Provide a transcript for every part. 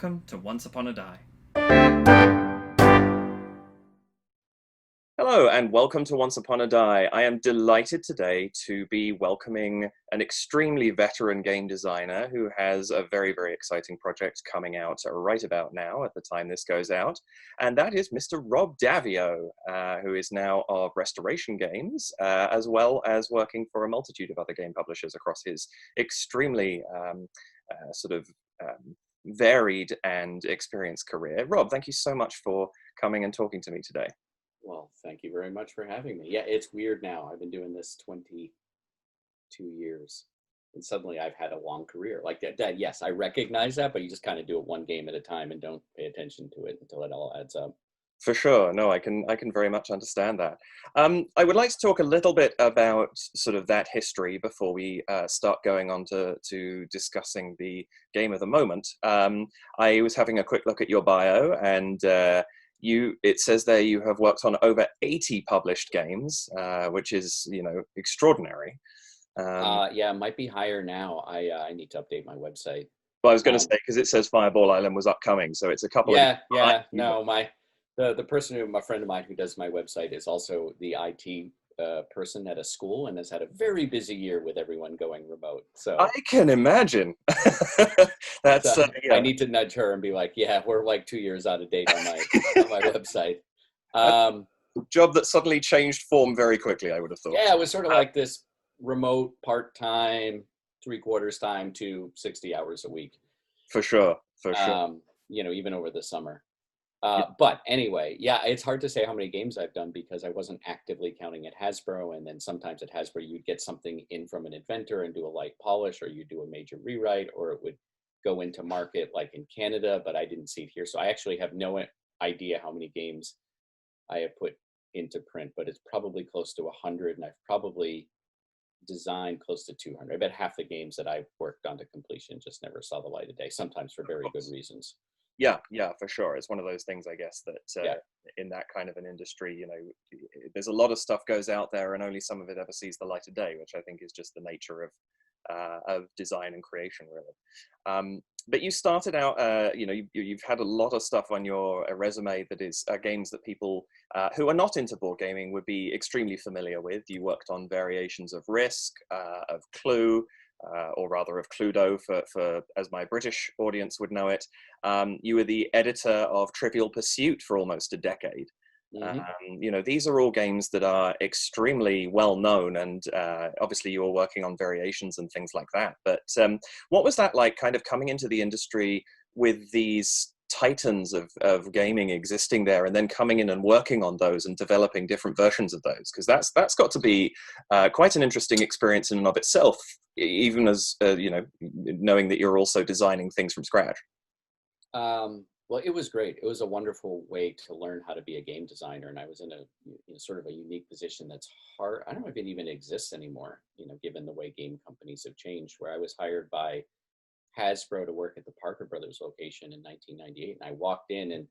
welcome to Once Upon a Die. Hello and welcome to Once Upon a Die. I am delighted today to be welcoming an extremely veteran game designer who has a very, very exciting project coming out right about now at the time this goes out. And that is Mr. Rob Daviau, who is now of Restoration Games, as well as working for a multitude of other game publishers across his extremely varied and experienced career. Rob, thank you so much for coming and talking to me today. Well, thank you very much for having me. Yeah, it's weird now. I've been doing this 22 years, and suddenly I've had a long career. Like that, yes, I recognize that, but you just kind of do it one game at a time and don't pay attention to it until it all adds up. For sure. No, I can very much understand that. I would like to talk a little bit about sort of that history before we start going on to discussing the game of the moment. I was having a quick look at your bio, and it says there you have worked on over 80 published games, which is, extraordinary. Yeah, it might be higher now. I need to update my website. Well, I was going to say, because it says Fireball Island was upcoming, so it's a couple of... Yeah, no, the person, a friend of mine who does my website is also the IT person at a school and has had a very busy year with everyone going remote. So I can imagine. That's I need to nudge her and be like, yeah, we're like 2 years out of date on my website. Job that suddenly changed form very quickly, I would have thought. Yeah, it was sort of like this remote part-time, 3/4 time to 60 hours a week. For sure. Even over the summer. But anyway, yeah, it's hard to say how many games I've done because I wasn't actively counting at Hasbro. And then sometimes at Hasbro, you'd get something in from an inventor and do a light polish, or you do a major rewrite, or it would go into market like in Canada, but I didn't see it here. So I actually have no idea how many games I have put into print, but it's probably close to 100. And I've probably designed close to 200. I bet half the games that I've worked on to completion just never saw the light of day, sometimes for very good reasons. Yeah, for sure. It's one of those things, I guess, that in that kind of an industry, there's a lot of stuff goes out there and only some of it ever sees the light of day, which I think is just the nature of design and creation, really. But you started out, you've had a lot of stuff on your resume that is games that people who are not into board gaming would be extremely familiar with. You worked on variations of Risk, of Clue, or rather of Cluedo, for as my British audience would know it. You were the editor of Trivial Pursuit for almost a decade. Mm-hmm. These are all games that are extremely well known, and obviously you were working on variations and things like that. But what was that like, kind of coming into the industry with these titans of gaming existing there, and then coming in and working on those and developing different versions of those? Because that's got to be quite an interesting experience in and of itself, even as knowing that you're also designing things from scratch. Well, it was great. It was a wonderful way to learn how to be a game designer, and I was in a sort of a unique position that's hard. I don't know if it even exists anymore, given the way game companies have changed, where I was hired by Hasbro to work at the Parker Brothers location in 1998. And I walked in and,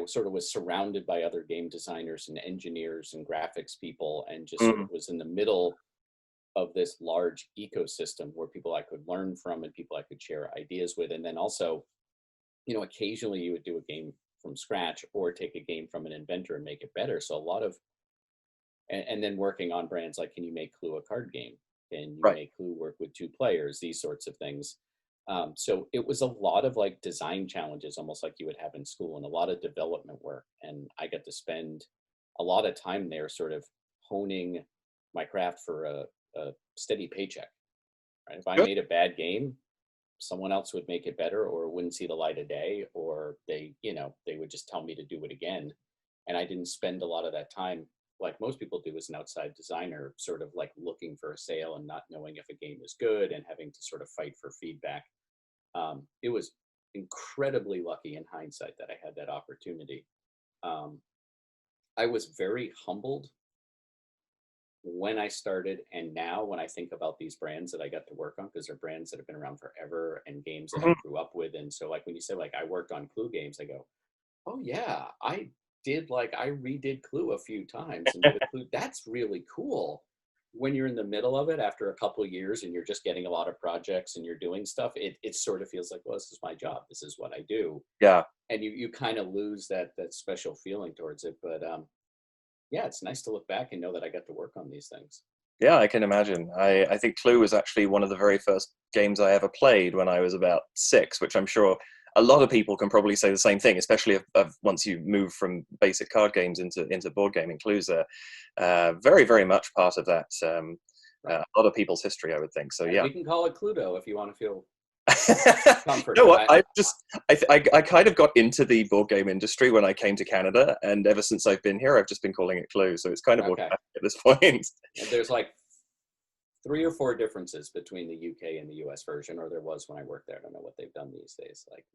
sort of was surrounded by other game designers and engineers and graphics people, and just sort of was in the middle of this large ecosystem where people I could learn from and people I could share ideas with. And then also, occasionally you would do a game from scratch or take a game from an inventor and make it better. So a lot of, and then working on brands like, can you make Clue a card game? Can you make Clue work with 2 players? These sorts of things. So it was a lot of like design challenges, almost like you would have in school, and a lot of development work. And I got to spend a lot of time there sort of honing my craft for a steady paycheck. Right? If I made a bad game, someone else would make it better, or it wouldn't see the light of day, or they would just tell me to do it again. And I didn't spend a lot of that time like most people do as an outside designer, sort of like looking for a sale and not knowing if a game is good and having to sort of fight for feedback. It was incredibly lucky in hindsight that I had that opportunity. I was very humbled when I started, and now when I think about these brands that I got to work on, because they're brands that have been around forever and games that I grew up with. And so like when you say like I worked on Clue games, I go, oh yeah, I redid Clue a few times and did a Clue. That's really cool. when you're in the middle of it after a couple of years and you're just getting a lot of projects and you're doing stuff, it sort of feels like, well, this is my job. This is what I do. Yeah. And you kind of lose that special feeling towards it. But yeah, it's nice to look back and know that I got to work on these things. Yeah, I can imagine. I think Clue was actually one of the very first games I ever played when I was about 6, which I'm sure a lot of people can probably say the same thing, especially if once you move from basic card games into board gaming. Clue's very, very much part of that. A lot of people's history, I would think. So, yeah. We can call it Cluedo if you want to feel comfort. You know what? I kind of got into the board game industry when I came to Canada, and ever since I've been here, I've just been calling it Clue. So it's kind of automatic at this point. And there's like 3 or 4 differences between the UK and the US version, or there was when I worked there. I don't know what they've done these days. Like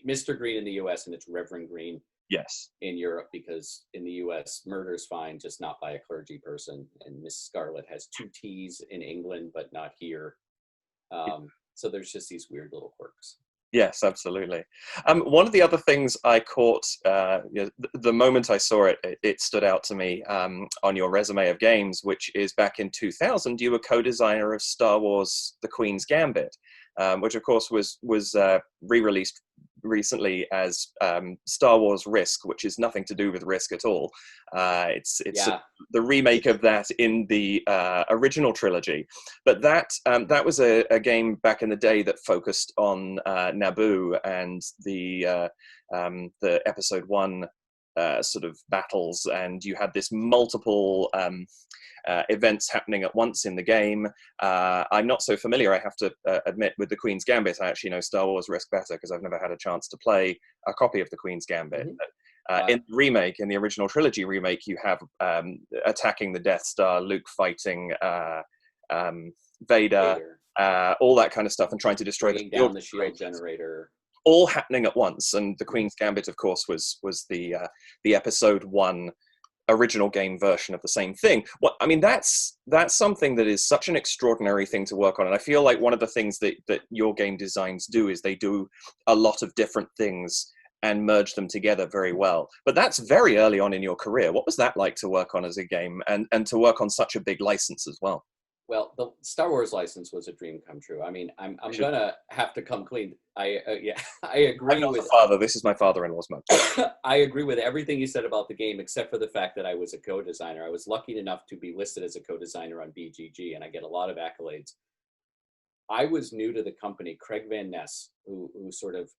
Mr. Green in the US, and it's Reverend Green. Yes. In Europe, because in the US, murder's fine, just not by a clergy person. And Miss Scarlet has 2 T's in England, but not here. So there's just these weird little quirks. Yes, absolutely. One of the other things I caught, the moment I saw it, it stood out to me on your resume of games, which is back in 2000, you were co-designer of Star Wars: The Queen's Gambit, which of course was re-released recently as Star Wars Risk, which is nothing to do with Risk at all. It's the remake of that in the original trilogy. But that was a game back in the day that focused on Naboo and the Episode 1 sort of battles, and you had this multiple events happening at once in the game. I'm not so familiar, I have to admit, with the Queen's Gambit. I actually know Star Wars Risk better because I've never had a chance to play a copy of the Queen's Gambit. Mm-hmm. In the remake, in the original trilogy remake, you have attacking the Death Star, Luke fighting Vader. All that kind of stuff, and trying to destroy the shield generator. All happening at once. And the Queen's Gambit, of course, was the Episode 1 original game version of the same thing. I mean, that's something that is such an extraordinary thing to work on. And I feel like one of the things that your game designs do is they do a lot of different things and merge them together very well. But that's very early on in your career. What was that like to work on as a game, and to work on such a big license as well? Well, the Star Wars license was a dream come true. I mean, I'm gonna have to come clean. I agree. I'm not the father. This is my father-in-law's mug. I agree with everything you said about the game, except for the fact that I was a co-designer. I was lucky enough to be listed as a co-designer on BGG, and I get a lot of accolades. I was new to the company. Craig Van Ness, who sort of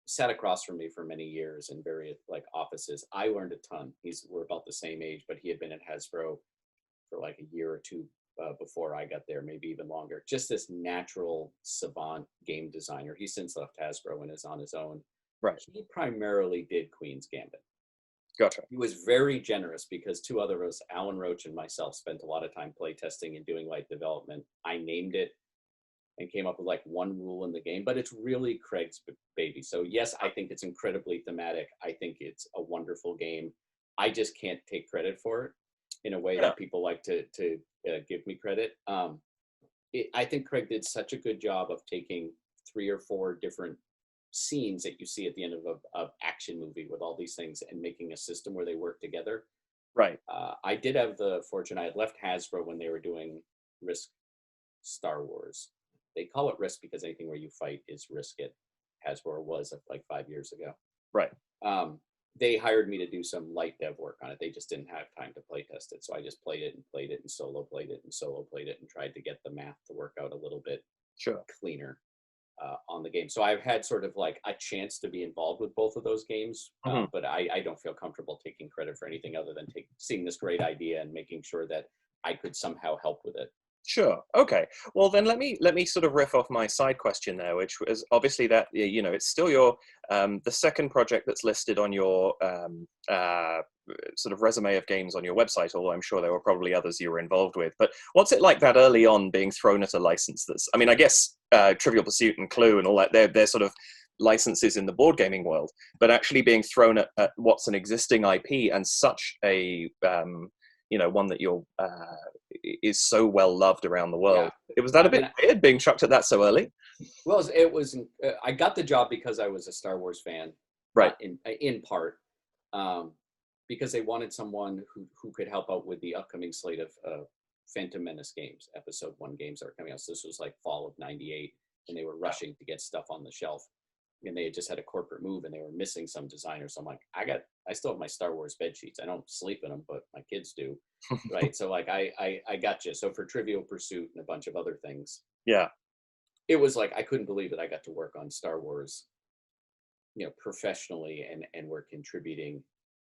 sat across from me for many years in various offices. I learned a ton. We're about the same age, but he had been at Hasbro for like a year or two before I got there, maybe even longer. Just this natural savant game designer. He's since left Hasbro and is on his own. Right. He primarily did Queen's Gambit. Gotcha. He was very generous because 2 other of us, Alan Roach and myself, spent a lot of time play testing and doing light development. I named it and came up with like 1 rule in the game, but it's really Craig's baby. So yes, I think it's incredibly thematic. I think it's a wonderful game. I just can't take credit for it in a way that people like to give me credit. I think Craig did such a good job of taking 3 or 4 different scenes that you see at the end of an action movie with all these things and making a system where they work together. Right. I did have the fortune. I had left Hasbro when they were doing Risk Star Wars. They call it Risk because anything where you fight is Risk. It Hasbro was like 5 years ago. Right. They hired me to do some light dev work on it. They just didn't have time to play test it. So I just played it and solo played it and tried to get the math to work out a little bit cleaner on the game. So I've had sort of like a chance to be involved with both of those games, but I don't feel comfortable taking credit for anything other than seeing this great idea and making sure that I could somehow help with it. Sure. Okay. Well, then let me sort of riff off my side question there, which was obviously that it's still your the second project that's listed on your sort of resume of games on your website. Although I'm sure there were probably others you were involved with. But what's it like that early on being thrown at a license that's? I mean, I guess Trivial Pursuit and Clue and all that. They're sort of licenses in the board gaming world, but actually being thrown at what's an existing IP and such a one that is so well loved around the world. Yeah. Was that a bit weird being chucked at that so early? Well, it was. I got the job because I was a Star Wars fan, right? In part, because they wanted someone who could help out with the upcoming slate of Phantom Menace games, episode 1 games that are coming out. So this was like fall of '98, and they were rushing to get stuff on the shelf. And they had just had a corporate move, and they were missing some designers. So I'm like, I still have my Star Wars bed sheets. I don't sleep in them, but my kids do, right? So like, I got you. So for Trivial Pursuit and a bunch of other things, yeah, it was like I couldn't believe that I got to work on Star Wars, professionally, and we're contributing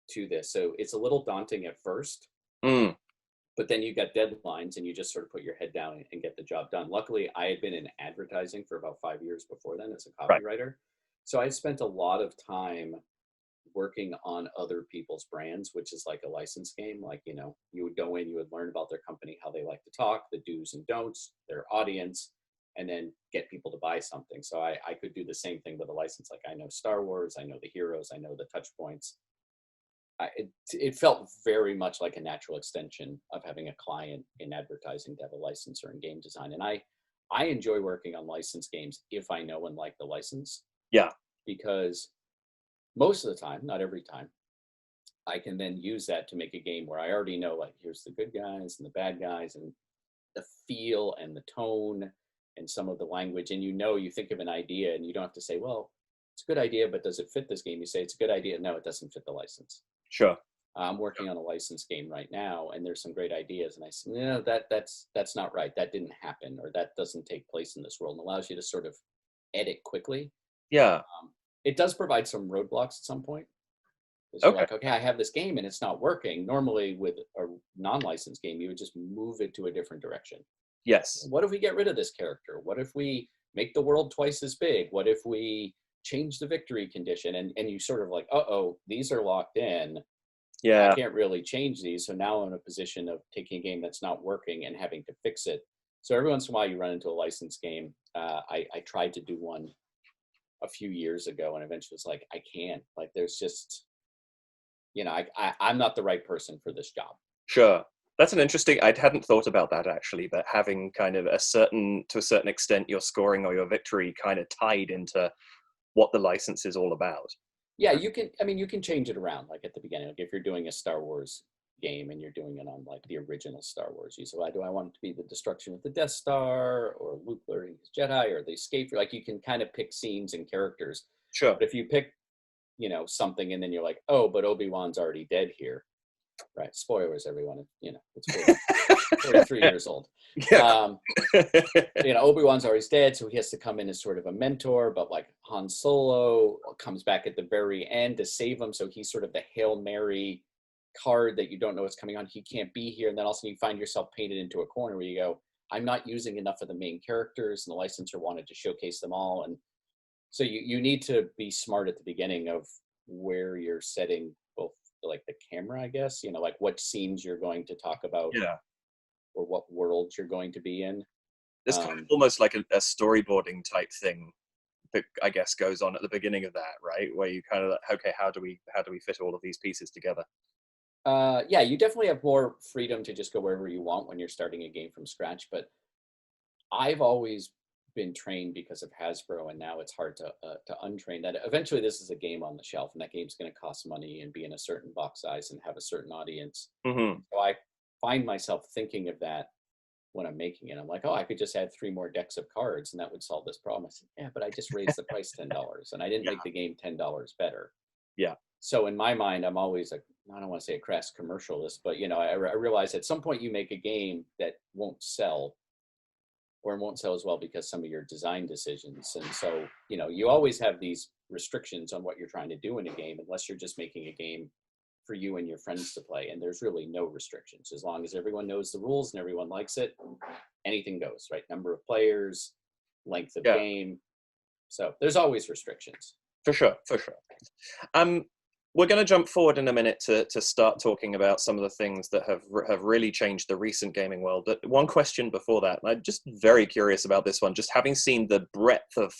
to this. So it's a little daunting at first, but then you got deadlines, and you just sort of put your head down and get the job done. Luckily, I had been in advertising for about 5 years before then as a copywriter. Right. So I spent a lot of time working on other people's brands, which is like a license game. Like, you would go in, you would learn about their company, how they like to talk, the do's and don'ts, their audience, and then get people to buy something. So I could do the same thing with a license. Like, I know Star Wars, I know the heroes, I know the touch points. It felt very much like a natural extension of having a client in advertising to have a license or in game design. And I enjoy working on licensed games if I know and like the license. Yeah. Because most of the time, not every time, I can then use that to make a game where I already know, like, here's the good guys and the bad guys and the feel and the tone and some of the language. And you think of an idea, and you don't have to say, well, it's a good idea, but does it fit this game? You say, it's a good idea. No, it doesn't fit the license. Sure. I'm working on a licensed game right now, and there's some great ideas. And I said, no, that's not right. That didn't happen, or that doesn't take place in this world, and allows you to sort of edit quickly. Yeah. It does provide some roadblocks at some point. Because you're like, okay, I have this game and it's not working. Normally with a non-licensed game, you would just move it to a different direction. Yes. What if we get rid of this character? What if we make the world twice as big? What if we change the victory condition? And you sort of like, these are locked in. Yeah. I can't really change these. So now I'm in a position of taking a game that's not working and having to fix it. So every once in a while you run into a licensed game. I tried to do one a few years ago, and eventually was like, I can't. Like, there's just, I'm not the right person for this job. Sure. That's an interesting, I hadn't thought about that actually, but having kind of to a certain extent, your scoring or your victory kind of tied into what the license is all about. Yeah, you can change it around. Like at the beginning, like if you're doing a Star Wars game and you're doing it on like the original Star Wars, you say, do I want it to be the destruction of the Death Star, or Luke learning his Jedi, or the escape? Like, you can kind of pick scenes and characters. Sure. But if you pick, something, and then you're like, but Obi-Wan's already dead here. Right. Spoilers, everyone. It's 43 years old. Yeah. Obi-Wan's already dead, so he has to come in as sort of a mentor, but like Han Solo comes back at the very end to save him. So he's sort of the Hail Mary card that you don't know what's coming on. He can't be here. And then also you find yourself painted into a corner where you go, I'm not using enough of the main characters, and the licensor wanted to showcase them all. And so you need to be smart at the beginning of where you're setting both, like the camera, I guess, like what scenes you're going to talk about, or what worlds you're going to be in. It's kind of almost like a storyboarding type thing that I guess goes on at the beginning of that, right? Where you kind of like, okay, how do we fit all of these pieces together? Yeah, you definitely have more freedom to just go wherever you want when you're starting a game from scratch. But I've always been trained because of Hasbro, and now it's hard to untrain that. Eventually this is a game on the shelf, and that game's going to cost money and be in a certain box size and have a certain audience. Mm-hmm. So I find myself thinking of that when I'm making it. I'm like, I could just add 3 more decks of cards and that would solve this problem. I said, yeah, but I just raised the price $10 and I didn't make the game $10 better. Yeah. So in my mind, I'm always like, I don't want to say a crass commercialist, but I realize at some point you make a game that won't sell, or it won't sell as well because some of your design decisions. And so, you always have these restrictions on what you're trying to do in a game, unless you're just making a game for you and your friends to play. And there's really no restrictions. As long as everyone knows the rules and everyone likes it, anything goes, right? Number of players, length of game. So there's always restrictions. For sure. We're going to jump forward in a minute to start talking about some of the things that have really changed the recent gaming world. But one question before that, and I'm just very curious about this one, just having seen the breadth of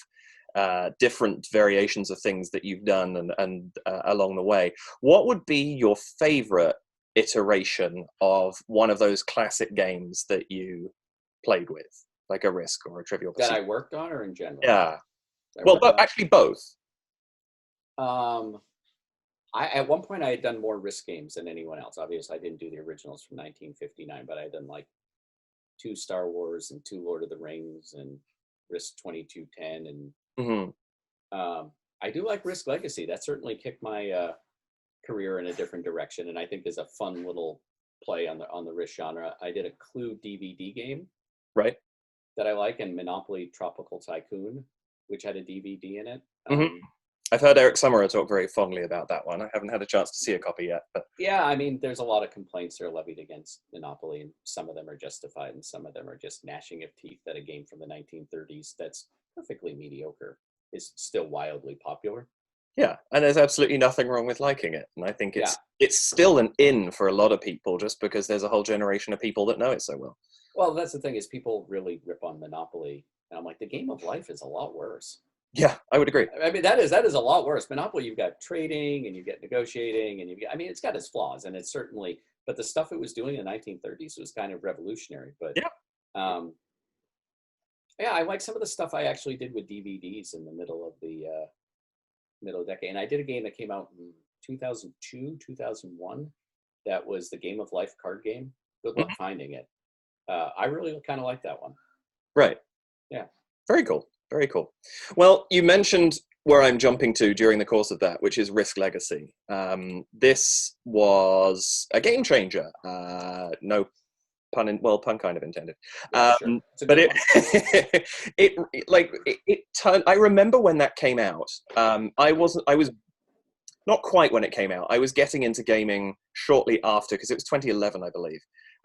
different variations of things that you've done and along the way, what would be your favorite iteration of one of those classic games that you played with, like a Risk or a Trivial Pursuit? That I worked on, or in general? Yeah. Well, actually both. At one point I had done more Risk games than anyone else. Obviously, I didn't do the originals from 1959, but I had done like 2 Star Wars and 2 Lord of the Rings and Risk 2210. And I do like Risk Legacy. That certainly kicked my career in a different direction, and I think is a fun little play on the Risk genre. I did a Clue DVD game, right, that I like, and Monopoly Tropical Tycoon, which had a DVD in it. I've heard Eric Summerer talk very fondly about that one. I haven't had a chance to see a copy yet, but yeah, I mean, there's a lot of complaints that are levied against Monopoly, and some of them are justified, and some of them are just gnashing of teeth that a game from the 1930s that's perfectly mediocre is still wildly popular. Yeah, and there's absolutely nothing wrong with liking it, and I think it's still an in for a lot of people, just because there's a whole generation of people that know it so well. Well, that's the thing, is people really rip on Monopoly, and I'm like, the game of life is a lot worse. Yeah, I would agree. I mean, that is a lot worse. Monopoly, you've got trading and you get negotiating, and I mean, it's got its flaws, and it's certainly, but the stuff it was doing in the 1930s was kind of revolutionary. But yeah, I like some of the stuff I actually did with DVDs in the middle of the decade. And I did a game that came out in 2002, 2001. That was the Game of Life card game. Good luck finding it. I really kind of like that one. Right. Yeah. Very cool. Very cool. Well, you mentioned where I'm jumping to during the course of that, which is Risk Legacy. This was a game changer. No pun, pun kind of intended. Yeah, sure. But it turned. I remember when that came out. I was not quite when it came out. I was getting into gaming shortly after, because it was 2011, I believe,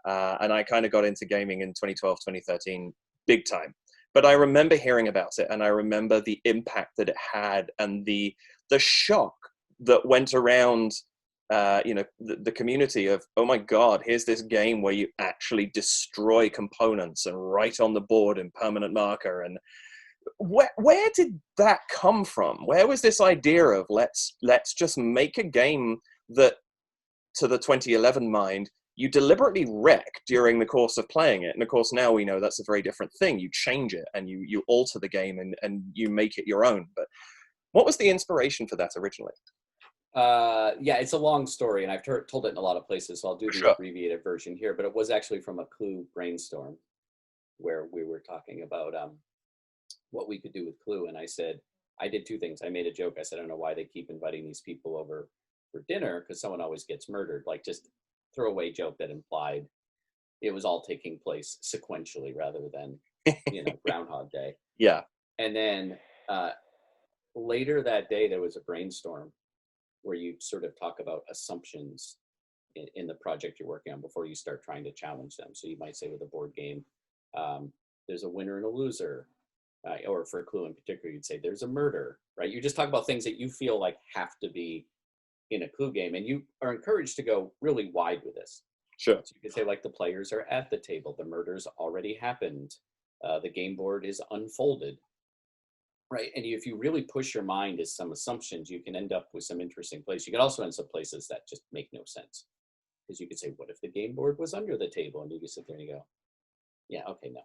and I kind of got into gaming in 2012, 2013, big time. But I remember hearing about it, and I remember the impact that it had, and the shock that went around, the community of, oh my God, here's this game where you actually destroy components and write on the board in permanent marker. And where did that come from? Where was this idea of let's just make a game that, to the 2011 mind, you deliberately wreck during the course of playing it? And of course, now we know that's a very different thing. You change it and you alter the game and you make it your own. But what was the inspiration for that originally? Yeah, it's a long story, and I've told it in a lot of places, so I'll do the abbreviated version here. But it was actually from a Clue brainstorm where we were talking about what we could do with Clue. And I said, I did 2 things. I made a joke. I said, I don't know why they keep inviting these people over for dinner, because someone always gets murdered. Like, just throwaway joke that implied it was all taking place sequentially rather than, Groundhog Day. Yeah. And then later that day, there was a brainstorm where you sort of talk about assumptions in the project you're working on before you start trying to challenge them. So you might say with a board game, there's a winner and a loser. Or for Clue in particular, you'd say there's a murder, right? You just talk about things that you feel like have to be in a Clue game, and you are encouraged to go really wide with this. Sure. So you could say, like, the players are at the table, the murder's already happened, the game board is unfolded, right? And if you really push your mind as some assumptions, you can end up with some interesting places. You can also end up places that just make no sense, because you could say, what if the game board was under the table? And you can sit there and you go, yeah, okay, no.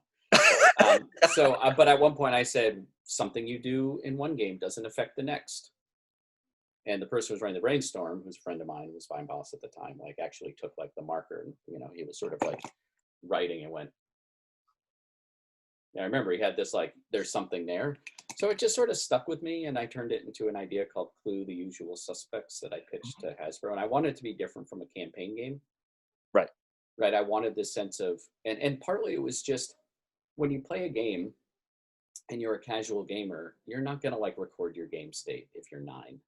But at one point I said, something you do in one game doesn't affect the next. And the person who was running the brainstorm, who's a friend of mine, who was my boss at the time, like, actually took like the marker and, he was sort of like writing and went, I remember he had this, like, there's something there. So it just sort of stuck with me, and I turned it into an idea called Clue, the Usual Suspects, that I pitched to Hasbro. And I wanted it to be different from a campaign game. Right. Right. I wanted this sense of, and partly it was just, when you play a game and you're a casual gamer, you're not going to like record your game state if you're 9.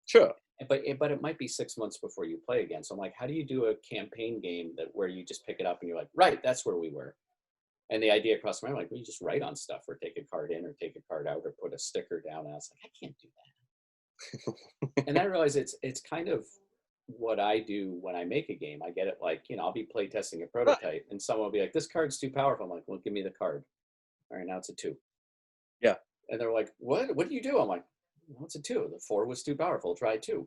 Sure. But it might be 6 months before you play again. So I'm like, how do you do a campaign game where you just pick it up and you're like, right, that's where we were. And the idea crossed my mind, like, well, you just write on stuff, or take a card in or take a card out or put a sticker down. And I was like, I can't do that. And I realized it's kind of what I do when I make a game. I get it, like, I'll be play testing a prototype and someone will be like, this card's too powerful. I'm like, well, give me the card. All right, now it's a 2. Yeah. And they're like, what do you do? I'm like, well, it's a 2. The 4 was too powerful. Try 2.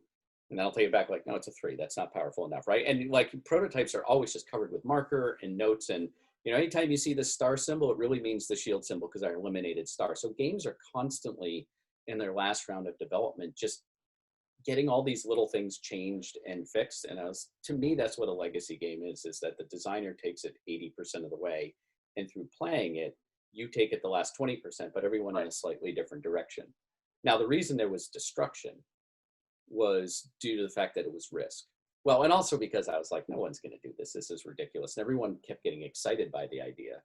And then I'll take it back, like, no, it's a 3. That's not powerful enough, right? And like, prototypes are always just covered with marker and notes. And, anytime you see the star symbol, it really means the shield symbol, because I eliminated star. So games are constantly, in their last round of development, just getting all these little things changed and fixed. And to me, that's what a legacy game is that the designer takes it 80% of the way, and through playing it, you take it the last 20%, but everyone in a slightly different direction. Now, the reason there was destruction was due to the fact that it was Risk. Well, and also because I was like, no one's going to do this. This is ridiculous. And everyone kept getting excited by the idea.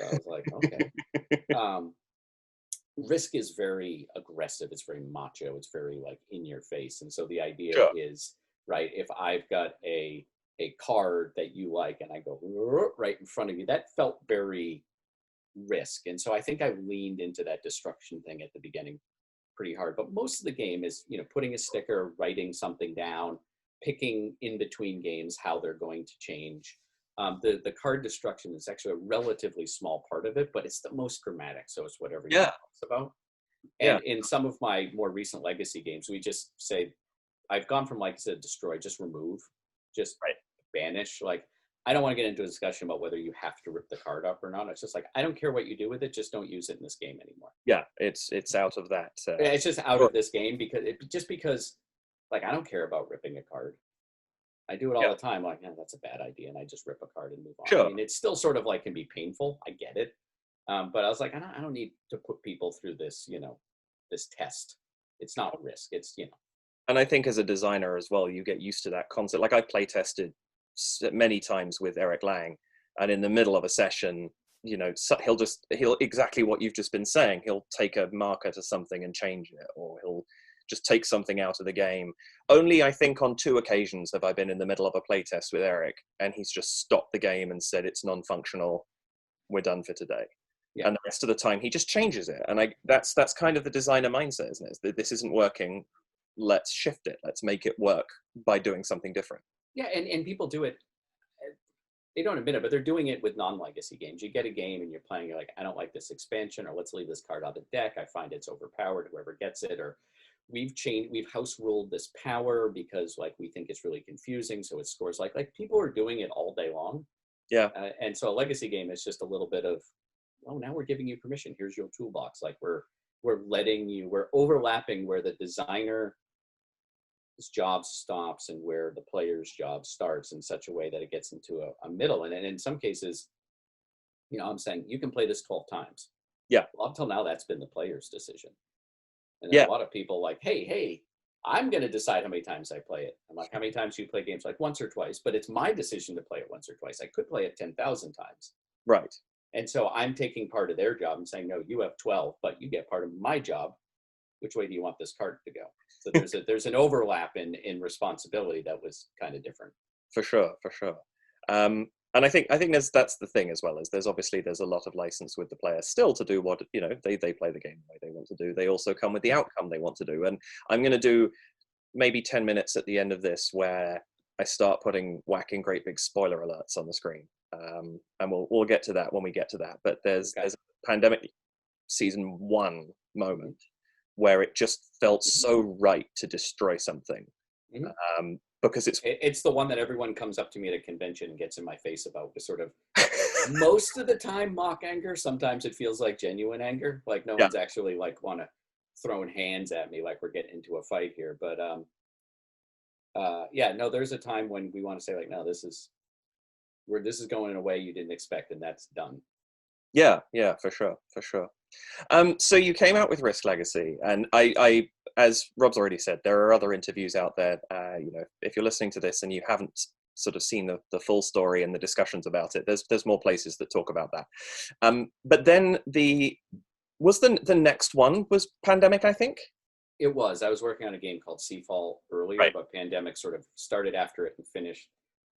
So I was like, okay. Risk is very aggressive. It's very macho. It's very like in your face. And so the idea is, right, if I've got a card that you like and I go right in front of you, that felt very Risk. And so I think I leaned into that destruction thing at the beginning pretty hard. But most of the game is, putting a sticker, writing something down, picking in between games how they're going to change. The card destruction is actually a relatively small part of it, but it's the most dramatic. So it's what everyone talks about. And in some of my more recent legacy games, we just say, I've gone from, like I said, destroy, just remove, just banish. Like, I don't want to get into a discussion about whether you have to rip the card up or not. It's just like, I don't care what you do with it. Just don't use it in this game anymore. Yeah, it's out of that. It's just out of this game because, like, I don't care about ripping a card. I do it all the time. Like, that's a bad idea. And I just rip a card and move on. Sure. I mean, it's still sort of like can be painful. I get it. But I was like, I don't need to put people through this, this test. It's not Risk. It's, And I think as a designer as well, you get used to that concept. Like I play tested many times with Eric Lang, and in the middle of a session, he'll exactly what you've just been saying. He'll take a marker to something and change it, or he'll just take something out of the game. Only I think on 2 occasions have I been in the middle of a playtest with Eric and he's just stopped the game and said it's non-functional, we're done for today. Yeah. And the rest of the time he just changes it. And that's kind of the designer mindset, isn't it? This isn't working, let's shift it, let's make it work by doing something different. Yeah, and people do it, they don't admit it, but they're doing it with non-legacy games. You get a game and you're playing, you're like, I don't like this expansion, or let's leave this card out of the deck, I find it's overpowered, whoever gets it, or we've house ruled this power because like we think it's really confusing, so it scores like people are doing it all day long. Yeah. And so a legacy game is just a little bit of, oh, now we're giving you permission, here's your toolbox. Like we're overlapping where the designer's job stops and where the player's job starts in such a way that it gets into a middle. And in some cases, I'm saying you can play this 12 times. Yeah. Well, up till now, that's been the player's decision. And a lot of people like, hey, I'm going to decide how many times I play it. I'm like, how many times do you play games? Like once or twice, but it's my decision to play it once or twice. I could play it 10,000 times. Right. And so I'm taking part of their job and saying, no, you have 12, but you get part of my job. Which way do you want this card to go? So there's an overlap in responsibility that was kind of different. For sure. And I think that's the thing as well, is there's a lot of license with the player still to do what, they play the game the way they want to do. They also come with the outcome they want to do. And I'm going to do maybe 10 minutes at the end of this where I start whacking great big spoiler alerts on the screen. And we'll get to that when we get to that. But there's a Pandemic Season 1 moment where it just felt so right to destroy something. Because it's the one that everyone comes up to me at a convention and gets in my face about, with sort of most of the time mock anger. Sometimes it feels like genuine anger, like no one's actually like want to throwing hands at me like we're getting into a fight here. But there's a time when we want to say like, no, this is going in a way you didn't expect, and that's done. Yeah, for sure. So you came out with Risk Legacy, and I, as Rob's already said, there are other interviews out there. If you're listening to this and you haven't sort of seen the full story and the discussions about it, there's more places that talk about that. But then the next one was Pandemic, I think. It was. I was working on a game called Seafall earlier, but Pandemic sort of started after it and finished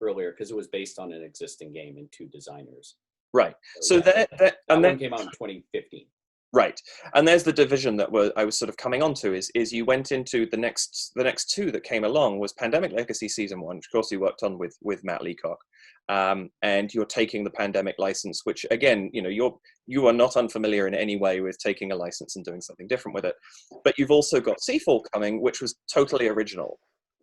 earlier because it was based on an existing game and 2 designers. Right. So that one came out in 2015. Right. And there's the division that I was sort of coming on to is you went into the next 2 that came along was Pandemic Legacy Season 1, which of course you worked on with Matt Leacock. And you're taking the Pandemic license, which again, you are not unfamiliar in any way with taking a license and doing something different with it. But you've also got Seafall coming, which was totally original.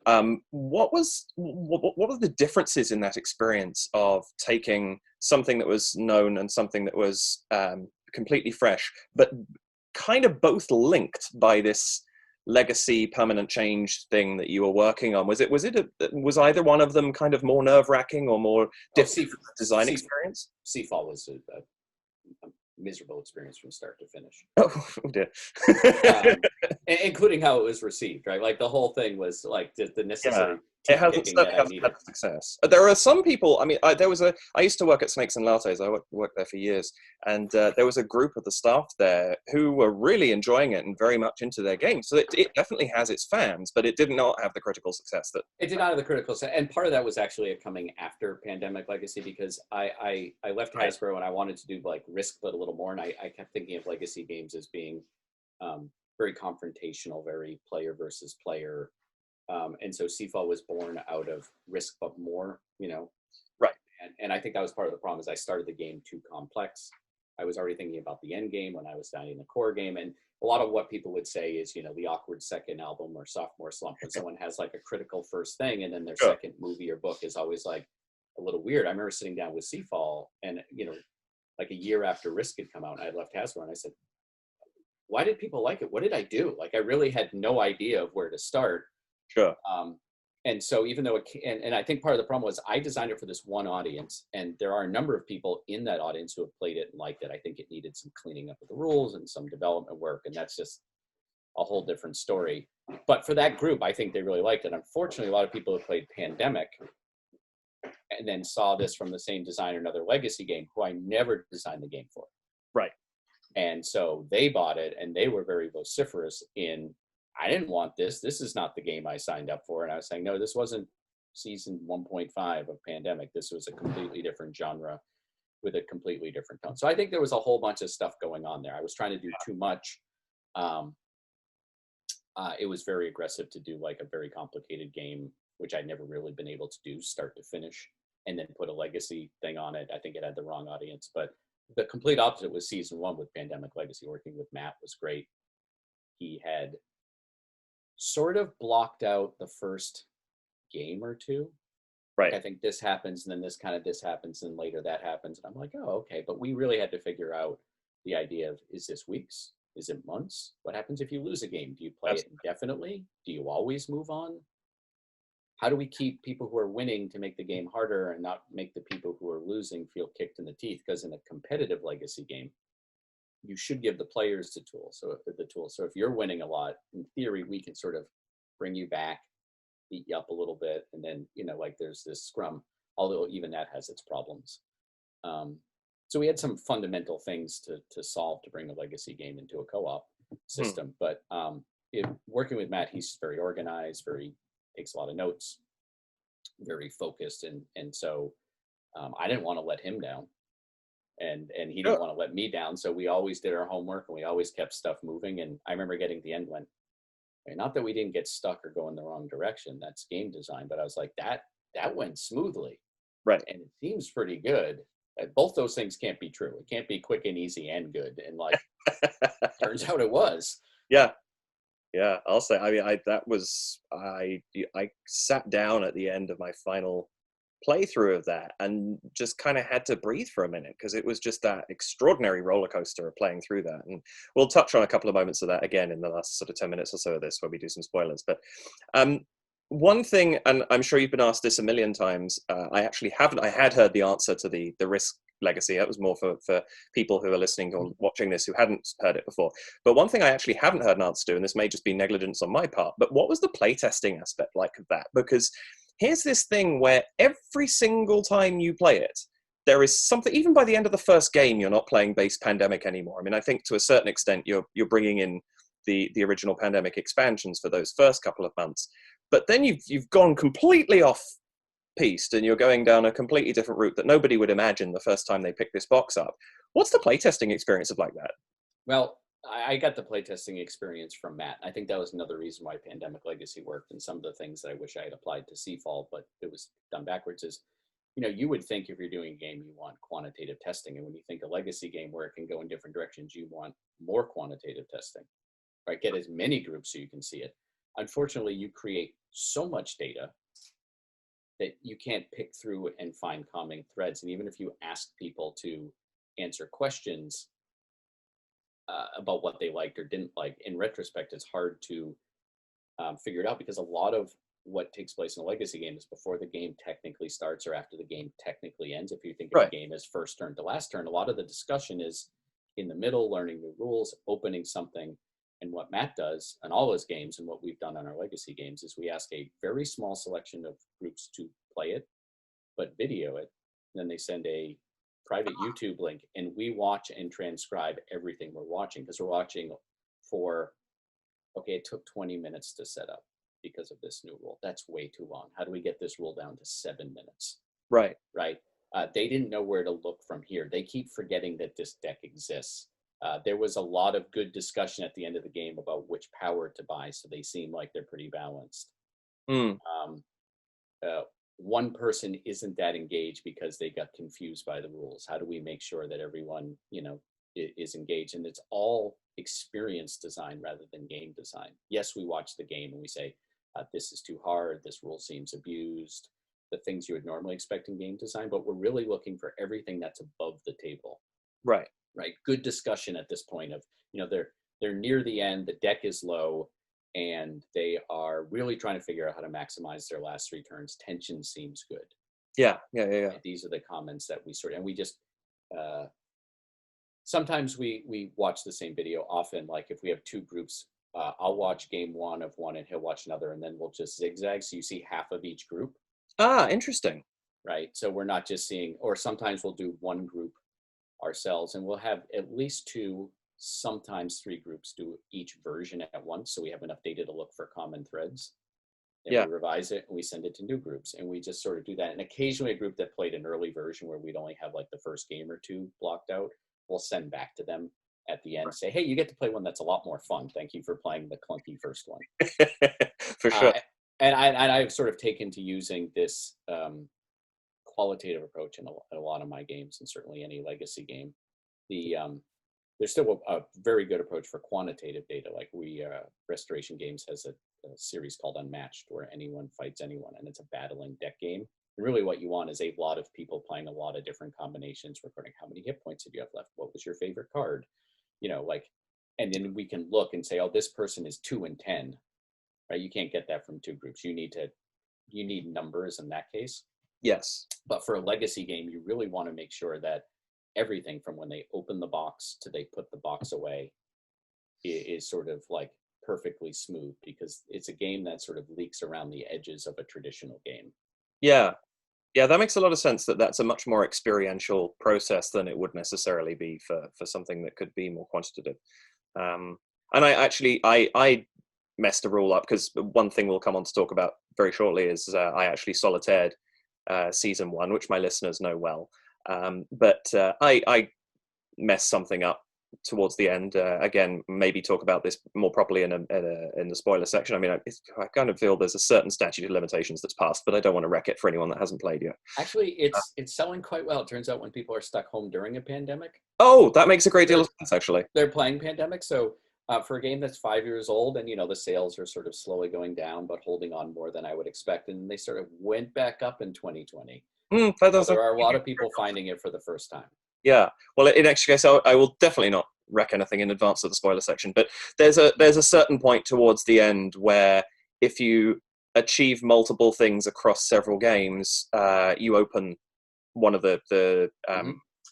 What were the differences in that experience of taking something that was known and something that was completely fresh, but kind of both linked by this legacy permanent change thing that you were working on? Was either one of them kind of more nerve-wracking or more difficult design experience? Seafall was a miserable experience from start to finish. Oh dear. Including how it was received, right? Like the whole thing was like the necessary. It hasn't had success. There are some people. I mean, I used to work at Snakes and Lattes. I worked there for years, and there was a group of the staff there who were really enjoying it and very much into their game. So it definitely has its fans, but it did not have the critical success that it did not have the critical success. And part of that was actually a coming after Pandemic Legacy, because I left Hasbro and I wanted to do like Risk, but a little more. And I kept thinking of legacy games as being very confrontational, very player versus player. And so Seafall was born out of Risk, but more, Right. And I think that was part of the problem, is I started the game too complex. I was already thinking about the end game when I was down in the core game. And a lot of what people would say is, the awkward second album or sophomore slump, when someone has like a critical first thing and then their second movie or book is always like a little weird. I remember sitting down with Seafall and, like a year after Risk had come out, and I left Hasbro and I said, why did people like it? What did I do? Like, I really had no idea of where to start. Sure. And so even though and I think part of the problem was I designed it for this one audience, and there are a number of people in that audience who have played it and liked it. I think it needed some cleaning up of the rules and some development work, and that's just a whole different story. But for that group, I think they really liked it. Unfortunately, a lot of people who played Pandemic and then saw this from the same designer, another legacy game, who I never designed the game for. Right. And so they bought it, and they were very vociferous in, I didn't want this. This is not the game I signed up for. And I was saying, no, this wasn't season 1.5 of Pandemic. This was a completely different genre with a completely different tone. So I think there was a whole bunch of stuff going on there. I was trying to do too much. It was very aggressive to do like a very complicated game, which I'd never really been able to do start to finish, and then put a legacy thing on it. I think it had the wrong audience. But the complete opposite was season 1 with Pandemic Legacy. Working with Matt was great. He had sort of blocked out the first game or two. Right. Like, I think this happens, and then this happens, and later that happens. And I'm like, oh, okay. But we really had to figure out the idea of, is this weeks? Is it months? What happens if you lose a game? Do you play it indefinitely? Do you always move on? How do we keep people who are winning to make the game harder and not make the people who are losing feel kicked in the teeth? Because in a competitive legacy game, you should give the players the tools. So if you're winning a lot, in theory, we can sort of bring you back, beat you up a little bit, and then, like there's this scrum, although even that has its problems. So we had some fundamental things to solve to bring a legacy game into a co-op system. But working with Matt, he's very organized, takes a lot of notes, very focused. And so I didn't want to let him down. And he didn't want to let me down. So we always did our homework, and we always kept stuff moving. And I remember getting to the end, not that we didn't get stuck or go in the wrong direction, that's game design, but I was like, that went smoothly. Right. And it seems pretty good. Both those things can't be true. It can't be quick and easy and good. And like, turns out it was. Yeah. Yeah. I'll say, I sat down at the end of my final playthrough of that and just kind of had to breathe for a minute, because it was just that extraordinary roller coaster of playing through that. And we'll touch on a couple of moments of that again in the last sort of 10 minutes or so of this, where we do some spoilers. But one thing, and I'm sure you've been asked this a million times, I actually haven't. I had heard the answer to the Risk Legacy. That was more for people who are listening or watching this who hadn't heard it before. But one thing I actually haven't heard an answer to, and this may just be negligence on my part, but what was the playtesting aspect like of that? Because here's this thing where every single time you play it, there is something, even by the end of the first game, you're not playing base Pandemic anymore. I mean, I think to a certain extent, you're bringing in the original Pandemic expansions for those first couple of months. But then you've gone completely off piste, and you're going down a completely different route that nobody would imagine the first time they pick this box up. What's the playtesting experience of like that? Well, I got the playtesting experience from Matt. I think that was another reason why Pandemic Legacy worked, and some of the things that I wish I had applied to Seafall, but it was done backwards, is, you would think if you're doing a game, you want quantitative testing. And when you think a legacy game where it can go in different directions, you want more quantitative testing, right? Get as many groups so you can see it. Unfortunately, you create so much data that you can't pick through and find common threads. And even if you ask people to answer questions about what they liked or didn't like, in retrospect, it's hard to figure it out, because a lot of what takes place in a legacy game is before the game technically starts or after the game technically ends. If you think of Right. a game as first turn to last turn, a lot of the discussion is in the middle, learning new rules, opening something. And what Matt does on all his games, and what we've done on our legacy games, is we ask a very small selection of groups to play it, but video it. Then they send a private YouTube link, and we watch and transcribe everything we're watching, because we're watching for, okay, it took 20 minutes to set up because of this new rule. That's way too long. How do we get this rule down to 7 minutes? Right. Right. They didn't know where to look from here. They keep forgetting that this deck exists. There was a lot of good discussion at the end of the game about which power to buy, so they seem like they're pretty balanced. Mm. One person isn't that engaged because they got confused by the rules. How do we make sure that everyone, is engaged? And it's all experience design rather than game design. Yes, we watch the game and we say, this is too hard, this rule seems abused, the things you would normally expect in game design, but we're really looking for everything that's above the table. Right. Right. Good discussion at this point of, they're near the end, the deck is low, and they are really trying to figure out how to maximize their last 3 turns. Tension seems good. Yeah. These are the comments that we and we just, sometimes we watch the same video. Often, like if we have 2 groups, I'll watch game 1 of one and he'll watch another, and then we'll just zigzag. So you see half of each group. Ah, interesting. Right. So we're not just seeing, or sometimes we'll do one group ourselves, and we'll have at least 2, sometimes 3 groups do each version at once, so we have enough data to look for common threads. And we revise it and we send it to new groups, and we just sort of do that. And occasionally a group that played an early version where we'd only have like the first game or 2 blocked out, we'll send back to them at the end, say, hey, you get to play one that's a lot more fun. Thank you for playing the clunky first one. For sure. And I've sort of taken to using this qualitative approach in a lot of my games, and certainly any legacy game. There's still a very good approach for quantitative data. Like Restoration Games has a series called Unmatched, where anyone fights anyone, and it's a battling deck game. And really what you want is a lot of people playing a lot of different combinations, recording how many hit points did you have left, what was your favorite card, and then we can look and say, oh, this person is 2 and 10, right? You can't get that from 2 groups. You need numbers in that case. Yes. But for a legacy game, you really want to make sure that everything from when they open the box to they put the box away is sort of like perfectly smooth, because it's a game that sort of leaks around the edges of a traditional game. Yeah. Yeah, that makes a lot of sense, that's a much more experiential process than it would necessarily be for something that could be more quantitative. And I messed a rule up, because one thing we'll come on to talk about very shortly is I actually solitaired season 1, which my listeners know well. But I messed something up towards the end. Again, maybe talk about this more properly in the spoiler section. I mean, I kind of feel there's a certain statute of limitations that's passed, but I don't want to wreck it for anyone that hasn't played yet. Actually, it's selling quite well. It turns out when people are stuck home during a pandemic. Oh, that makes a great deal of sense, actually. They're playing Pandemic, so for a game that's 5 years old, and the sales are sort of slowly going down, but holding on more than I would expect, and they sort of went back up in 2020. So there are a lot of people finding it for the first time. Yeah. Well, in actual case, I will definitely not wreck anything in advance of the spoiler section, but there's a certain point towards the end where if you achieve multiple things across several games, you open one of the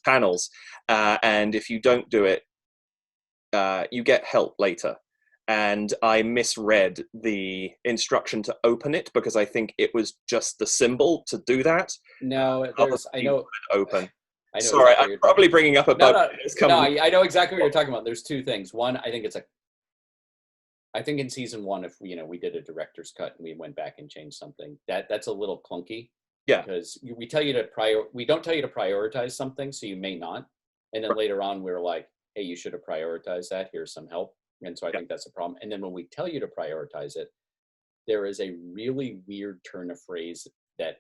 panels, and if you don't do it, you get help later. And I misread the instruction to open it, because I think it was just the symbol to do that. No, I know open. I know. Sorry, exactly I'm probably bringing up a bug. No, I know exactly what you're talking about. There's 2 things. One, I think in season 1, if we did a director's cut and we went back and changed something, that's a little clunky. Yeah. Because we don't tell you to prioritize something, so you may not. And then later on, we're like, hey, you should have prioritized that. Here's some help. And so I think that's a problem. And then when we tell you to prioritize it, there is a really weird turn of phrase that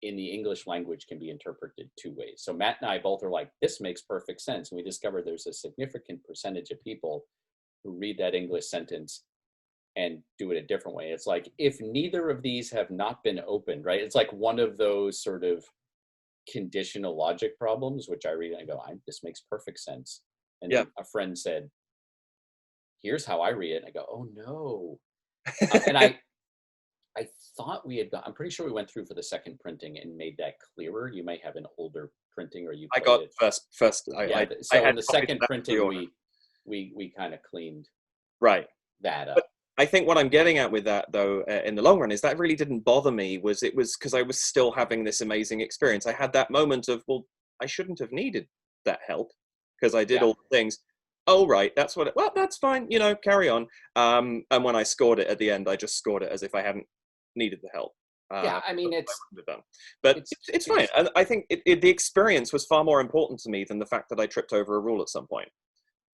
in the English language can be interpreted 2 ways. So Matt and I both are like, this makes perfect sense. And we discovered there's a significant percentage of people who read that English sentence and do it a different way. It's like, if neither of these have not been opened, right? It's like one of those sort of conditional logic problems, which I read and I go, this makes perfect sense. And then a friend said, here's how I read it. And I go, oh no. And I thought we had got, I'm pretty sure we went through for the second printing and made that clearer. You may have an older printing, or you I played got it. first. Yeah. I So had in the copies of second that printing, pre-order. we kind of cleaned Right. that But up. I think what I'm getting at with that, though, in the long run, is that really didn't bother me. It was because I was still having this amazing experience. I had that moment of, well, I shouldn't have needed that help because I did Yeah. all the things. Oh, right, that's what. Well, that's fine. Carry on. And when I scored it at the end, I just scored it as if I hadn't needed the help. Yeah. I mean, I wouldn't have done. But it's fine. And I think the experience was far more important to me than the fact that I tripped over a rule at some point.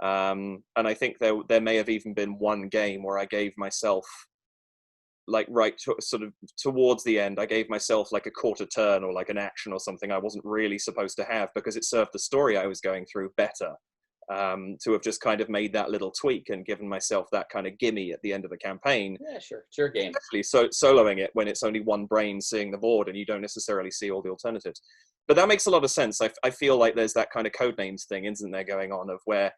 And I think there may have even been one game where I gave myself, like, sort of towards the end, I gave myself like a quarter turn or like an action or something I wasn't really supposed to have, because it served the story I was going through better, to have just kind of made that little tweak and given myself that kind of gimme at the end of the campaign. Yeah, sure. It's your game. Especially soloing it when it's only one brain seeing the board and you don't necessarily see all the alternatives. But that makes a lot of sense. I feel like there's that kind of codenames thing, isn't there, going on, of where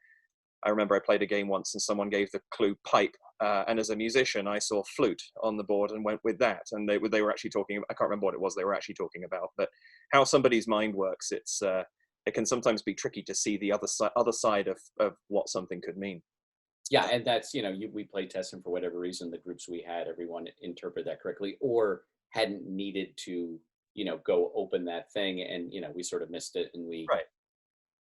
I remember I played a game once and someone gave the clue pipe, and as a musician I saw flute on the board and went with that, and they were actually talking, I can't remember what it was they were actually talking about, but how somebody's mind works, it can sometimes be tricky to see the other side of what something could mean. Yeah, and that's, we play testing for whatever reason, the groups we had, everyone interpreted that correctly, or hadn't needed to, go open that thing, and we sort of missed it, and Right.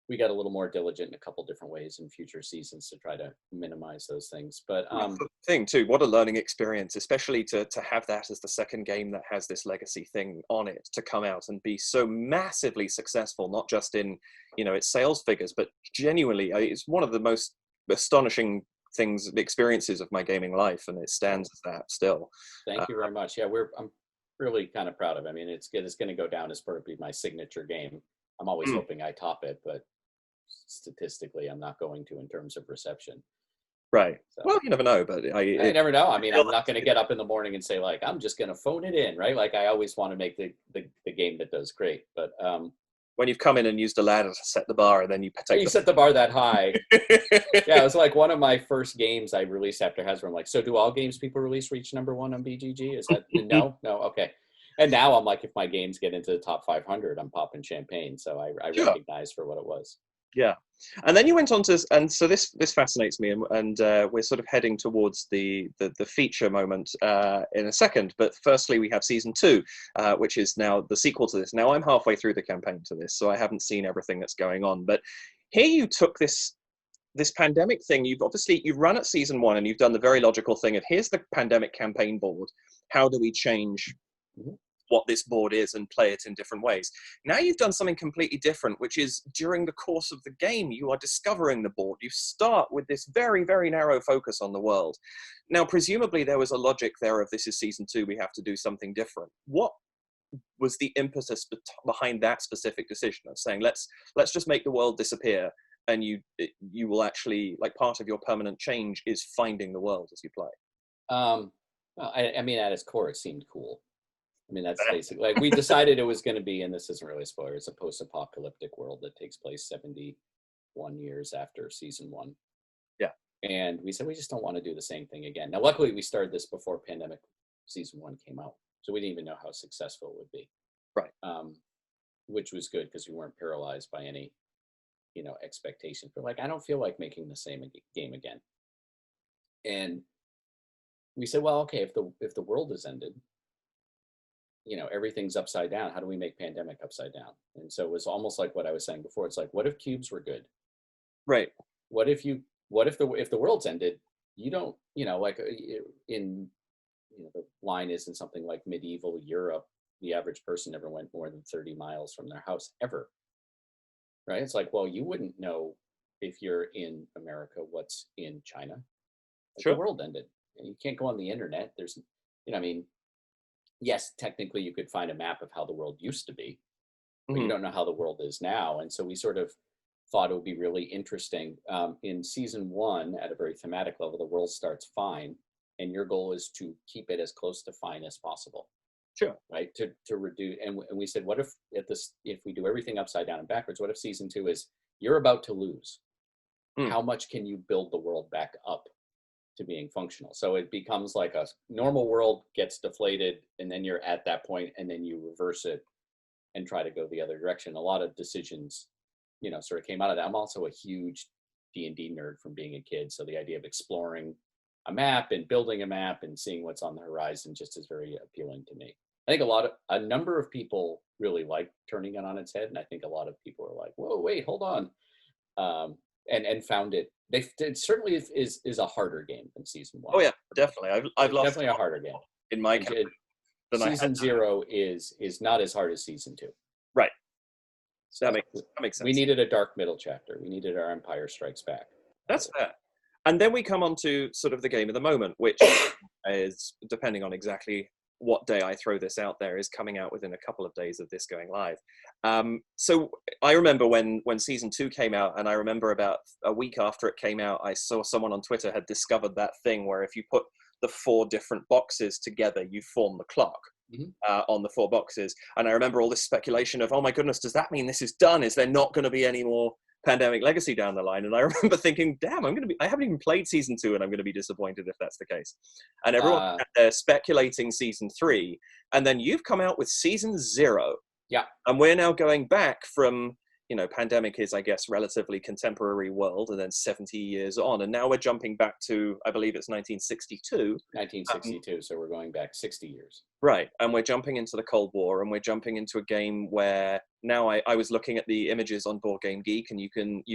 we got a little more diligent in a couple different ways in future seasons to try to minimize those things. But That's the thing too, what a learning experience, especially to have that as the second game that has this legacy thing on it, to come out and be so massively successful, not just in its sales figures, but genuinely it's one of the most astonishing experiences of my gaming life, and it stands as that still. Thank you very much. Yeah, I'm really kind of proud of it. I mean, it's going to go down as probably my signature game. I'm always hoping I top it, but statistically I'm not going to in terms of reception. Right. So, well, you never know, but I never know. I mean, I'm not going to get up in the morning and say, like, I'm just going to phone it in, right? Like, I always want to make the game that does great. But when you've come in and used a ladder to set the bar, and then you set the bar that high. Yeah, it was like one of my first games I released after Hasbro. I'm like, so do all games people release reach #1 on BGG? Is that no, okay? And now I'm like, if my games get into the top 500, I'm popping champagne. So I Sure. recognize for what it was. Yeah, and then you went on to, and so this fascinates me, and we're sort of heading towards the feature moment in a second. But firstly, we have season 2, which is now the sequel to this. Now I'm halfway through the campaign to this, so I haven't seen everything that's going on. But here you took this pandemic thing. You've run at season 1, and you've done the very logical thing of, here's the pandemic campaign board. How do we change what this board is and play it in different ways? Now you've done something completely different, which is during the course of the game, you are discovering the board. You start with this very, very narrow focus on the world. Now, presumably there was a logic there of, this is season 2, we have to do something different. What was the impetus behind that specific decision of saying, let's just make the world disappear, and you will actually, like, part of your permanent change is finding the world as you play? Well, I mean, at its core, it seemed cool. I mean, that's basically, like, we decided it was going to be, and this isn't really a spoiler, it's a post-apocalyptic world that takes place 71 years after season 1. Yeah. And we said, we just don't want to do the same thing again. Now, luckily, we started this before pandemic season 1 came out, so we didn't even know how successful it would be. Right. Which was good, because we weren't paralyzed by any, expectation. But, like, I don't feel like making the same game again. And we said, well, okay, if the world has ended, everything's upside down. How do we make pandemic upside down? And so it was almost like what I was saying before. It's like, what if cubes were good? Right. What if the world's ended? You don't, like in, the line is in something like medieval Europe, the average person never went more than 30 miles from their house ever. Right. It's like, well, you wouldn't know if you're in America what's in China. Like, sure. The world ended, and you can't go on the internet. There's, I mean, yes, technically you could find a map of how the world used to be, but you don't know how the world is now. And so we sort of thought it would be really interesting. In season 1, at a very thematic level, the world starts fine, and your goal is to keep it as close to fine as possible. Sure. Right. To reduce. And we said, what if if we do everything upside down and backwards, what if season 2 is, you're about to lose? How much can you build the world back up to being functional. So it becomes like a normal world gets deflated, and then you're at that point, and then you reverse it and try to go the other direction. A lot of decisions, sort of came out of that. I'm also a huge D&D nerd from being a kid. So the idea of exploring a map and building a map and seeing what's on the horizon just is very appealing to me. I think a number of people really like turning it on its head. And I think a lot of people are like, whoa, wait, hold on. And found it. It certainly is a harder game than season 1. Oh yeah, definitely. I've lost definitely a harder game in my career. Season 0 is not as hard as season 2. Right. So that makes sense. We needed a dark middle chapter. We needed our Empire Strikes Back. That's fair. And then we come on to sort of the game of the moment, which is, depending on exactly what day I throw this out there, is coming out within a couple of days of this going live. So I remember when season 2 came out, and I remember about a week after it came out, I saw someone on Twitter had discovered that thing where if you put the 4 different boxes together, you form the clock. On the 4 boxes. And I remember all this speculation of, oh my goodness, does that mean this is done? Is there not going to be any more Pandemic Legacy down the line? And I remember thinking, damn, I haven't even played season 2, and I'm going to be disappointed if that's the case. And everyone they're speculating season 3, and then you've come out with season 0. Yeah. And we're now going back from, Pandemic is, I guess, relatively contemporary world, and then 70 years on. And now we're jumping back to, I believe it's 1962. 1962, so we're going back 60 years. Right. And we're jumping into the Cold War, and we're jumping into a game where now I was looking at the images on Board Game Geek, and you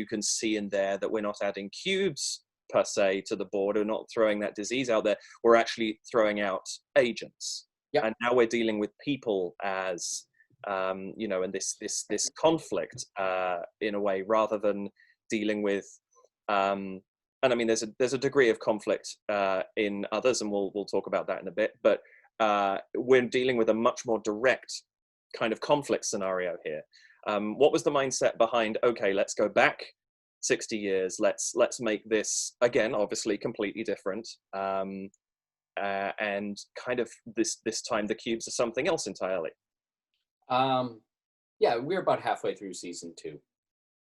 can see in there that we're not adding cubes per se to the board. We're not throwing that disease out there. We're actually throwing out agents. Yeah. And now we're dealing with people as and this conflict in a way, rather than dealing with and I mean there's a degree of conflict in others, and we'll talk about that in a bit, but we're dealing with a much more direct kind of conflict scenario here. What was the mindset behind, okay, let's go back 60 years, let's make this again obviously completely different, and kind of this time the cubes are something else entirely? Yeah, we're about halfway through season 2.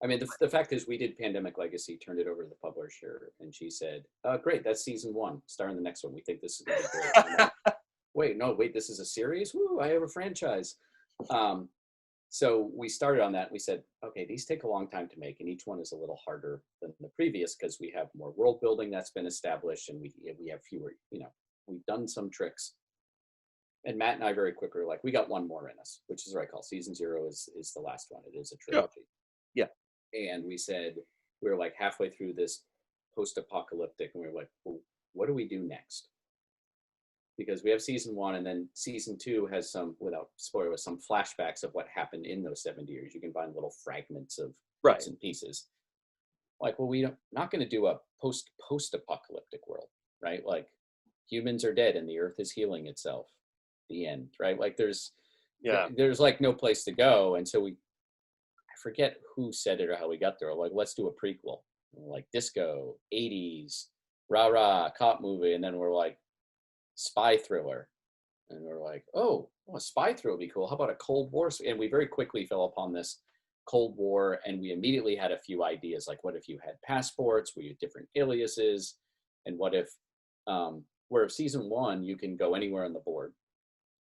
I mean, the fact is we did Pandemic Legacy, turned it over to the publisher, and she said, great, that's season 1. Start in the next one. We think this is going to be great. Wait, this is a series? Woo, I have a franchise. So we started on that. We said, okay, these take a long time to make, and each one is a little harder than the previous because we have more world building that's been established, and we have fewer, we've done some tricks. And Matt and I very quickly were like, we got one more in us, which is what I call season 0 is the last one. It is a trilogy. Yeah. And we said, we were like halfway through this post-apocalyptic, and we were like, well, what do we do next? Because we have season 1, and then season 2 has some, without spoiler, some flashbacks of what happened in those 70 years. You can find little fragments of bits and pieces. Like, well, we're not going to do a post-apocalyptic world, right? Like, humans are dead and the earth is healing itself. The end, right? Like there's like no place to go, and so I forget who said it or how we got there. Like, let's do a prequel, like disco, 80s, rah cop movie, and then we're like spy thriller, and we're like, oh, a spy thriller would be cool. How about a Cold War? And we very quickly fell upon this Cold War, and we immediately had a few ideas, like what if you had passports, we had different aliases, and what if where season 1 you can go anywhere on the board.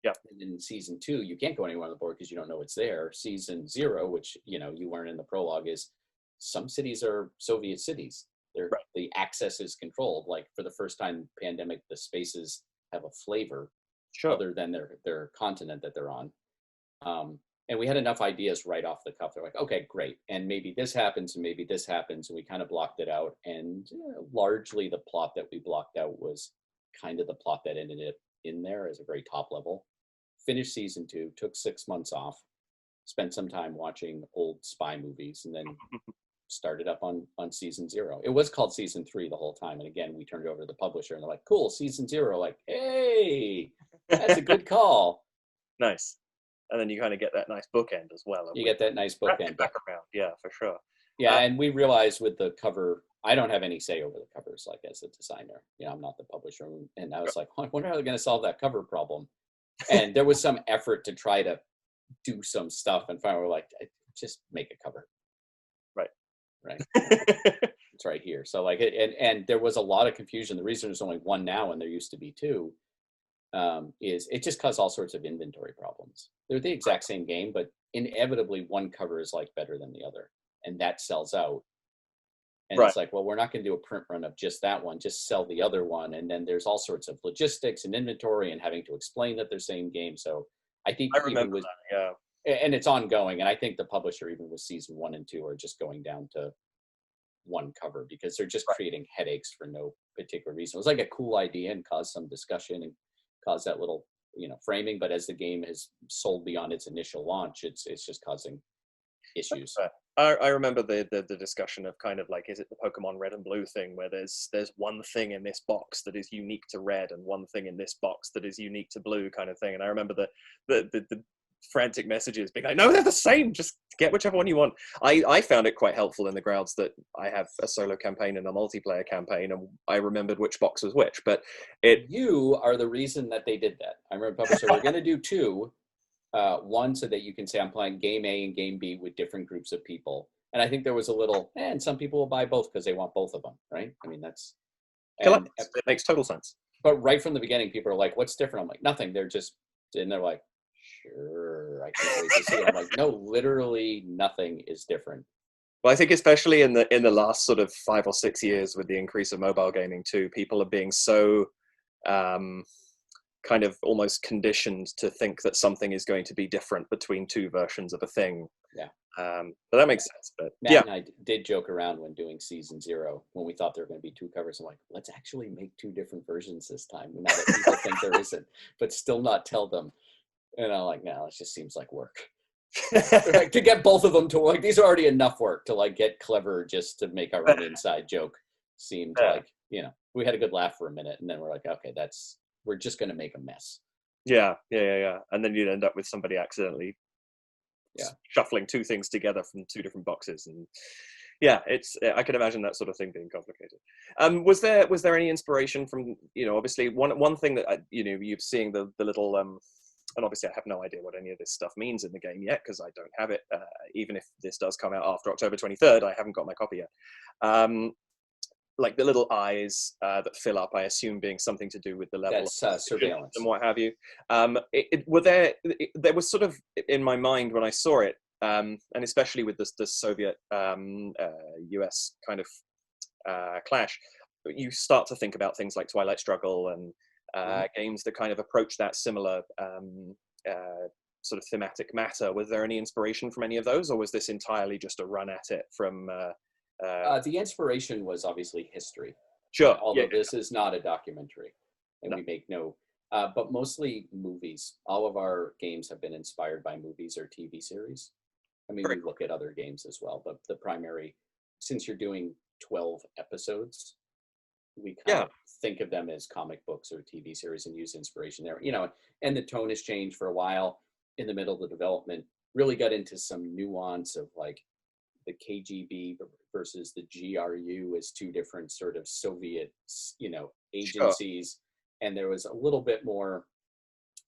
Yeah. And in season 2, you can't go anywhere on the board because you don't know it's there. Season 0, which you learn in the prologue, is some cities are Soviet cities. The access is controlled. Like for the first time, Pandemic, the spaces have a flavor other than their continent that they're on. And we had enough ideas right off the cuff. They're like, okay, great. And maybe this happens, and maybe this happens, and we kind of blocked it out. And largely, the plot that we blocked out was kind of the plot that ended up in there as a very top level. Finished season 2, took 6 months off, spent some time watching old spy movies, and then started up on season 0. It was called season 3 the whole time. And again, we turned it over to the publisher, and they're like, cool, season 0. Like, hey, that's a good call. Nice. And then you kind of get that nice bookend as well. You get that nice bookend. Back around. Yeah, for sure. Yeah, and we realized with the cover, I don't have any say over the covers, like as a designer. I'm not the publisher. And I was like, I wonder how they're going to solve that cover problem. And there was some effort to try to do some stuff, and finally we're like, just make a cover. Right. That's it's right here. So like, and there was a lot of confusion. The reason there's only one now and there used to be two is it just caused all sorts of inventory problems. They're the exact same game, but inevitably one cover is like better than the other, and that sells out. And it's like, well, we're not going to do a print run of just that one, just sell the other one. And then there's all sorts of logistics and inventory and having to explain that they're same game. So I think I remember that, yeah. And it's ongoing. And I think the publisher, even with season 1 and 2, are just going down to one cover because they're just creating headaches for no particular reason. It was like a cool idea and caused some discussion and caused that little, framing. But as the game has sold beyond its initial launch, it's just causing issues. I remember the discussion of kind of like, is it the Pokemon Red and Blue thing where there's one thing in this box that is unique to red and one thing in this box that is unique to blue kind of thing. And I remember the frantic messages being like, no, they're the same, just get whichever one you want. I found it quite helpful in the grounds that I have a solo campaign and a multiplayer campaign, and I remembered which box was which. But you are the reason that they did that. I remember publisher, we're going to do two. One, so that you can say I'm playing game A and game B with different groups of people. And I think there was a little, and some people will buy both because they want both of them, right? I mean, it makes total sense. But right from the beginning, people are like, what's different? I'm like, nothing. They're like, sure, I can't wait to see it. I'm like, no, literally nothing is different. Well, I think especially in the last sort of 5 or 6 years with the increase of mobile gaming too, people are being so kind of almost conditioned to think that something is going to be different between two versions of a thing. Yeah. But that makes sense. But Matt and I did joke around when doing season 0, when we thought there were going to be 2 covers. I'm like, let's actually make 2 different versions this time. Now that people think there isn't, but still not tell them. And I'm like, no, it just seems like work. Like, to get both of them to work, these are already enough work to like get clever just to make our own inside joke. Seemed like, we had a good laugh for a minute, and then we're like, okay, we're just going to make a mess. Yeah. And then you'd end up with somebody accidentally shuffling 2 things together from 2 different boxes. And I can imagine that sort of thing being complicated. Was there any inspiration from, obviously one thing that, you're seeing the little, and obviously I have no idea what any of this stuff means in the game yet, because I don't have it. Even if this does come out after October 23rd, I haven't got my copy yet. Like the little eyes that fill up, I assume being something to do with the level of surveillance and what have you. There was sort of in my mind when I saw it, and especially with the Soviet US kind of clash, you start to think about things like Twilight Struggle and games that kind of approach that similar sort of thematic matter. Was there any inspiration from any of those, or was this entirely just a run at it from? The inspiration was obviously history. Sure. Although this is not a documentary, and we make but mostly movies. All of our games have been inspired by movies or TV series. I mean, we look at other games as well, but the primary, since you're doing 12 episodes, we kind of think of them as comic books or TV series and use inspiration there. And the tone has changed for a while. In the middle of the development, really got into some nuance of like the KGB versus the GRU as 2 different sort of Soviet, agencies. Sure. And there was a little bit more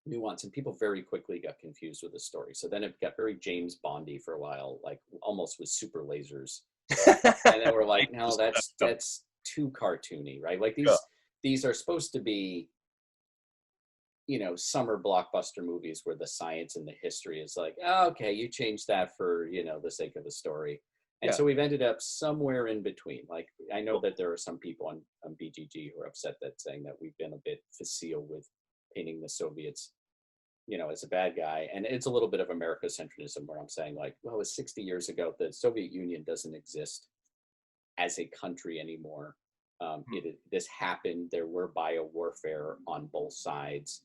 nuance, and people very quickly got confused with the story. So then it got very James Bondy for a while, like almost with super lasers. And then we're like, no, that's too cartoony, right? Like these are supposed to be, summer blockbuster movies where the science and the history is like, oh, okay, you changed that for, the sake of the story. And so we've ended up somewhere in between. Like, I know that there are some people on BGG who are upset that saying that we've been a bit facile with painting the Soviets, as a bad guy. And it's a little bit of Americocentrism where I'm saying like, well, it was 60 years ago. The Soviet Union doesn't exist as a country anymore. This happened. There were biowarfare on both sides.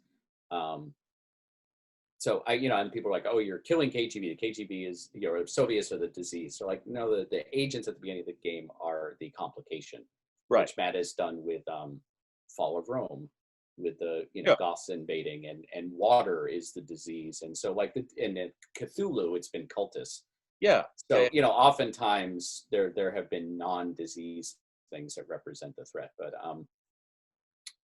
So and people are like, oh, you're killing KGB. The KGB is, Soviets are the disease. So like, no, the agents at the beginning of the game are the complication, which Matt has done with Fall of Rome, with the Goths invading, and water is the disease. And so like in Cthulhu, it's been cultists. Yeah. So oftentimes there have been non-disease things that represent the threat, but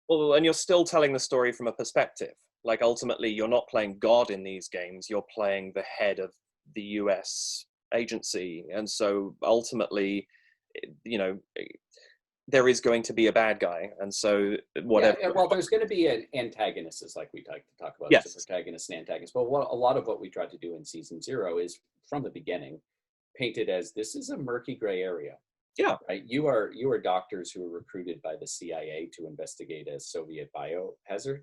well, and you're still telling the story from a perspective. Like ultimately, you're not playing God in these games. You're playing the head of the US agency, and so ultimately, you know, there is going to be a bad guy, and so whatever. Yeah, well, there's going to be an antagonist, is like we like to talk about. Yes. There's a protagonist and antagonist. But a lot of what we tried to do in season 0 is from the beginning painted as this is a murky gray area. Yeah. Right. You are doctors who are recruited by the CIA to investigate a Soviet biohazard.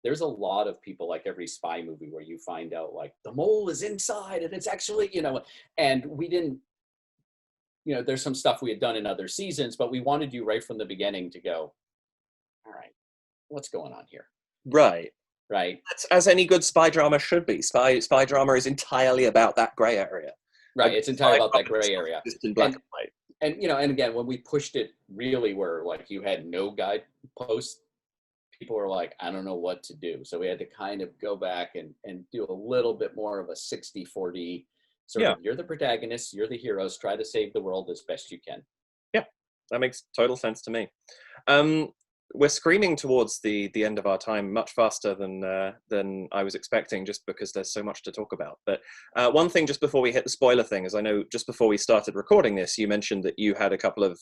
There's a lot of people, like every spy movie, where you find out like the mole is inside and it's actually, and we didn't, there's some stuff we had done in other seasons, but we wanted you right from the beginning to go, all right, what's going on here? Right. That's, as any good spy drama should be. Spy drama is entirely about that gray area. Right. It's entirely about that gray area. Just in black and white. And, and again, when we pushed it really where like you had no guideposts, people were like, I don't know what to do. So we had to kind of go back and do a little bit more of a 60-40 sort of, you're the protagonist, you're the heroes, try to save the world as best you can. Yeah, that makes total sense to me. We're screaming towards the end of our time much faster than I was expecting, just because there's so much to talk about. But one thing just before we hit the spoiler thing is, I know just before we started recording this, you mentioned that you had a couple of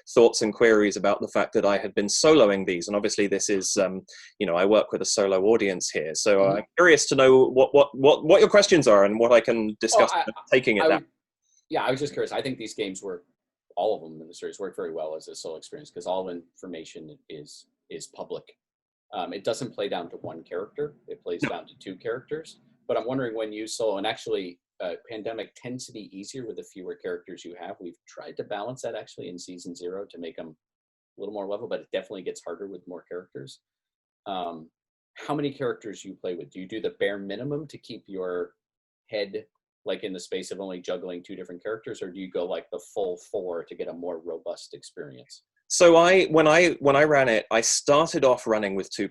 thoughts and queries about the fact that I had been soloing these. And obviously this is, I work with a solo audience here. So I'm curious to know what your questions are and what I can discuss taking it down. I was just curious. I think these games were, all of them in the series work very well as a solo experience because all information is public. It doesn't play down to one character. It plays down to 2 characters. But I'm wondering when you solo, and actually Pandemic tends to be easier with the fewer characters you have. We've tried to balance that actually in season 0 to make them a little more level, but it definitely gets harder with more characters. How many characters you play with? Do you do the bare minimum to keep your head like in the space of only juggling 2 different characters, or do you go like the full 4 to get a more robust experience? So when I ran it, I started off running with 2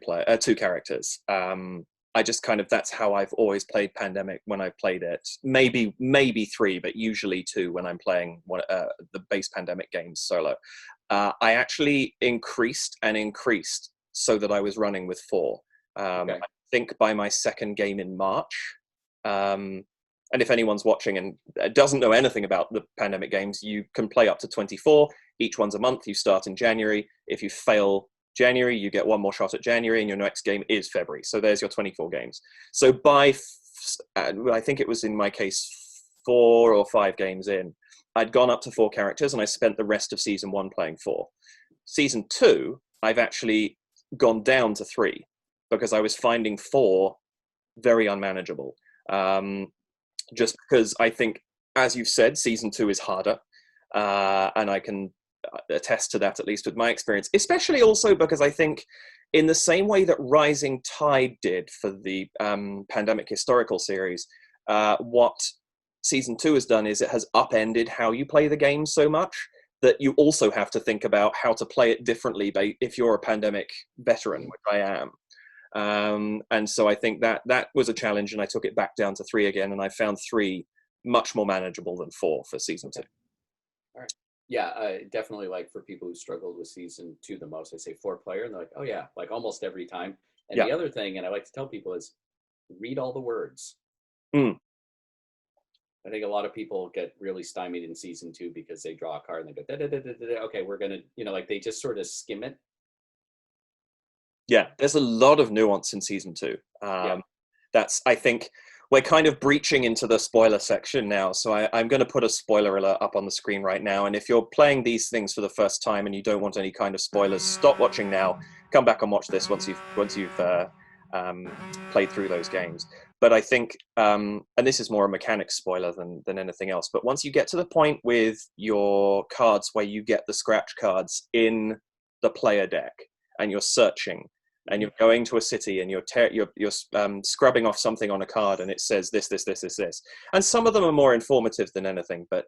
characters. I just kind of, that's how I've always played Pandemic when I've played it. Maybe 3, but usually 2 when I'm playing the base Pandemic games solo. I actually increased so that I was running with 4. I think by my second game in March. And if anyone's watching and doesn't know anything about the Pandemic games, you can play up to 24. Each one's a month. You start in January. If you fail January, you get one more shot at January, and your next game is February. So there's your 24 games. So I think it was in my case 4 or 5 games in, I'd gone up to 4 characters, and I spent the rest of season 1 playing 4. Season 2, I've actually gone down to 3 because I was finding 4 very unmanageable. Just because I think, as you've said, season 2 is harder, and I can attest to that, at least with my experience, especially also because I think in the same way that Rising Tide did for the Pandemic historical series, what season 2 has done is it has upended how you play the game so much that you also have to think about how to play it differently if you're a Pandemic veteran, which I am. And so I think that was a challenge, and I took it back down to 3 again, and I found 3 much more manageable than 4 for season 2. All right. Yeah, definitely, like for people who struggled with season 2 the most, I say 4-player, and they're like, oh yeah, like almost every time. And the other thing, and I like to tell people, is read all the words. I think a lot of people get really stymied in season 2 because they draw a card and they go, da, da, da, da, da, okay, we're going to, like they just sort of skim it. Yeah, there's a lot of nuance in season 2. That's, I think, we're kind of breaching into the spoiler section now. So I'm going to put a spoiler alert up on the screen right now. And if you're playing these things for the first time and you don't want any kind of spoilers, stop watching now. Come back and watch this once you've played through those games. But I think, and this is more a mechanics spoiler than anything else, but once you get to the point with your cards where you get the scratch cards in the player deck, and you're searching, and you're going to a city, and you're scrubbing off something on a card, and it says this, and some of them are more informative than anything, but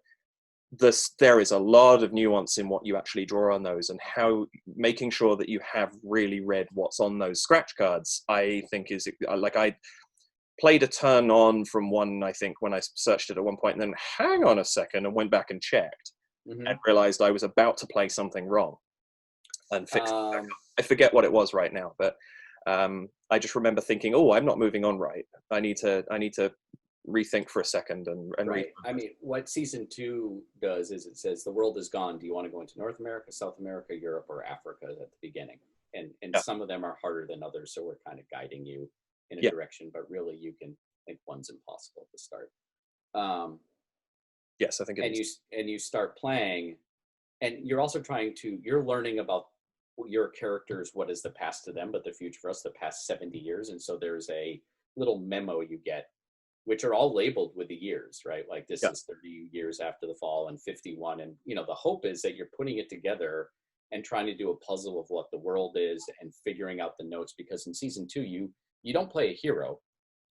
there is a lot of nuance in what you actually draw on those, and how making sure that you have really read what's on those scratch cards, I think is like, I played a turn on from one, I think, when I searched it at one point, and then hang on a second and went back and checked, and realized I was about to play something wrong and fixed it. I forget what it was right now, but I just remember thinking, oh, I'm not moving on right. I need to rethink for a second and right. I mean, what season 2 does is it says the world is gone. Do you want to go into North America, South America, Europe, or Africa at the beginning? And Yeah. some of them are harder than others, so we're kind of guiding you in a Yeah. direction. But really, you can think one's impossible to start. Yes, I think it is. You start playing, and you're also you're learning about your characters, what is the past to them, but the future for us, the past 70 years. And so there's a little memo you get, which are all labeled with the years, right? Like this is 30 years after the fall and 51. And, the hope is that you're putting it together and trying to do a puzzle of what the world is and figuring out the notes, because in season 2, you don't play a hero.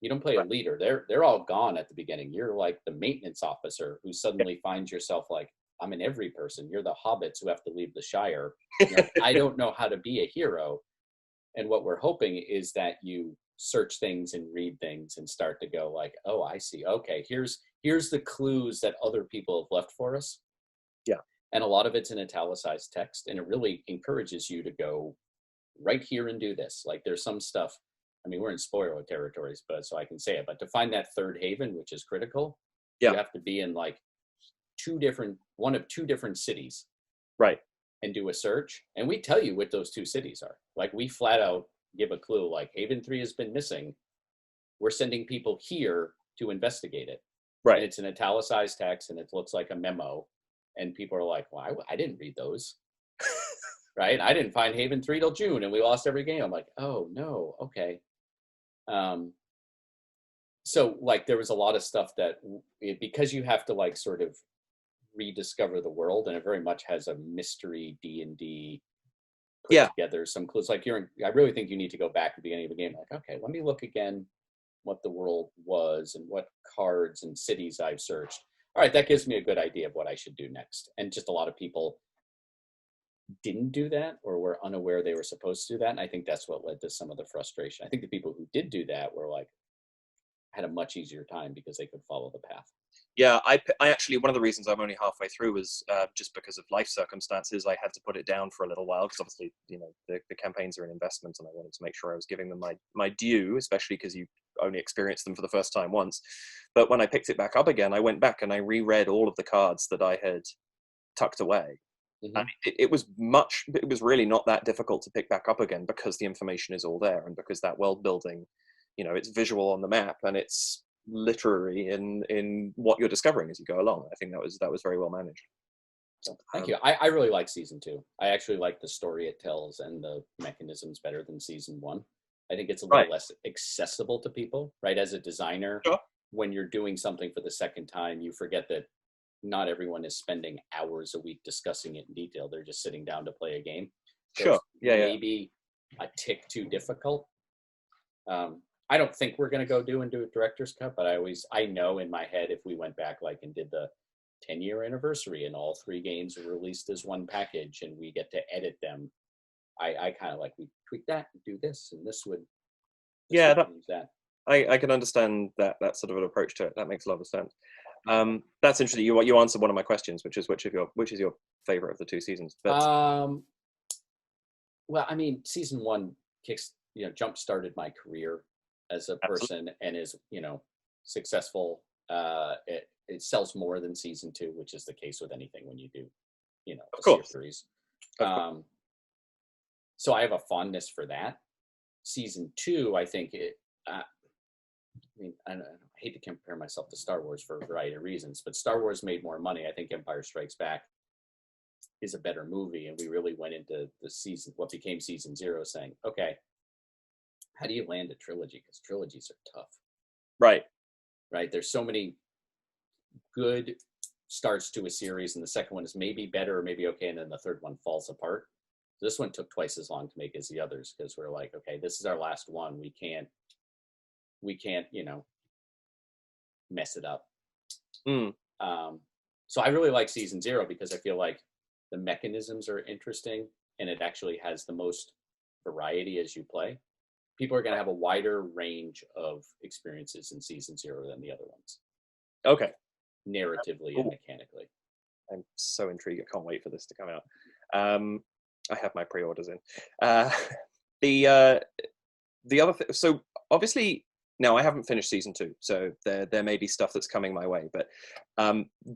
You don't play a leader. They're all gone at the beginning. You're like the maintenance officer who suddenly finds yourself like, I'm an every person. You're the hobbits who have to leave the Shire. Like, I don't know how to be a hero. And what we're hoping is that you search things and read things and start to go like, oh, I see. Okay, here's the clues that other people have left for us. Yeah. And a lot of it's in italicized text. And it really encourages you to go right here and do this. Like there's some stuff, I mean, we're in spoiler territories, but so I can say it. But to find that third haven, which is critical, you have to be in like one of two different cities, right, and do a search. And we tell you what those two cities are. Like we flat out give a clue. Like Haven 3 has been missing. We're sending people here to investigate it. Right. And it's an italicized text, and it looks like a memo. And people are like, "Well, I didn't read those." Right? I didn't find Haven 3 till June, and we lost every game. I'm like, "Oh no, okay." So like there was a lot of stuff that because you have to like sort of rediscover the world, and it very much has a mystery D&D put together some clues. Like I really think you need to go back to the beginning of the game. Like, okay, let me look again what the world was and what cards and cities I've searched. All right, that gives me a good idea of what I should do next. And just a lot of people didn't do that or were unaware they were supposed to do that. And I think that's what led to some of the frustration. I think the people who did do that were like, had a much easier time because they could follow the path. Yeah, I actually, one of the reasons I'm only halfway through was just because of life circumstances. I had to put it down for a little while because obviously, the campaigns are an investment, and I wanted to make sure I was giving them my due, especially because you only experienced them for the first time once. But when I picked it back up again, I went back and I reread all of the cards that I had tucked away. Mm-hmm. And it was really not that difficult to pick back up again because the information is all there, and because that world building, it's visual on the map, and it's literary in what you're discovering as you go along. I think that was very well managed. So, thank you. I really like season 2. I actually like the story it tells and the mechanisms better than season 1. I think it's a little less accessible to people, right? As a designer, when you're doing something for the second time, you forget that not everyone is spending hours a week discussing it in detail. They're just sitting down to play a game. So maybe a tick too difficult. I don't think we're going to do a director's cut, but I know in my head if we went back like and did the 10-year anniversary and all 3 games were released as one package and we get to edit them, I kind of like we tweak that and do this and this would use that. I can understand that sort of an approach to it. That makes a lot of sense. That's interesting. You answered one of my questions, which is which is your favorite of the 2 seasons? But well, I mean, season 1 jump started my career as a person and is successful. It sells more than season 2, which is the case with anything when you do a series. So I have a fondness for that. Season 2, I think I hate to compare myself to Star Wars for a variety of reasons, but Star Wars made more money. I think Empire Strikes Back is a better movie, and we really went into what became season 0 saying, okay, how do you land a trilogy? Because trilogies are tough. Right. There's so many good starts to a series, and the second one is maybe better or maybe okay, and then the third one falls apart. This one took twice as long to make as the others because we're like, okay, this is our last one. We can't, mess it up. So I really like season 0 because I feel like the mechanisms are interesting and it actually has the most variety as you play. People are going to have a wider range of experiences in season 0 than the other ones. Okay. Narratively and mechanically. I'm so intrigued. I can't wait for this to come out. I have my pre-orders in. The other thing, so obviously Now, I haven't finished season 2, so there may be stuff that's coming my way, but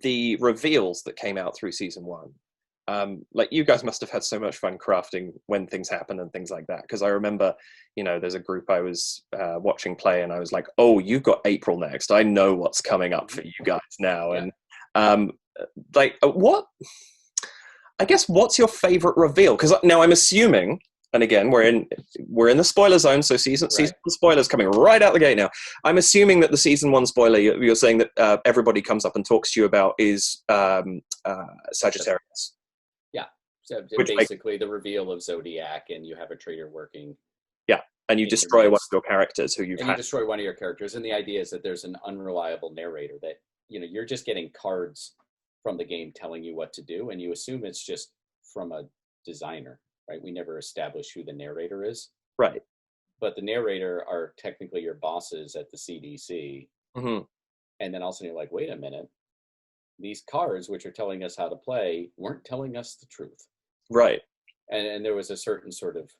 the reveals that came out through season 1, like you guys must have had so much fun crafting when things happen and things like that. Because I remember, there's a group I was watching play, and I was like, "Oh, you've got April next. I know what's coming up for you guys now." Yeah. And what? I guess what's your favorite reveal? Because now I'm assuming, and again, we're in the spoiler zone, so season spoilers coming right out the gate now. I'm assuming that the season 1 spoiler you're saying that everybody comes up and talks to you about is Sagittarius. Yeah, so basically the reveal of Zodiac, and you have a traitor working. Yeah, and you destroy one of your characters who you've had. You destroy one of your characters, and the idea is that there's an unreliable narrator that you're just getting cards from the game telling you what to do, and you assume it's just from a designer. Right, we never establish who the narrator is. Right, but the narrator are technically your bosses at the CDC. Mm-hmm. And then also you're like, wait a minute, these cards, which are telling us how to play, weren't telling us the truth. Right. And there was a certain sort of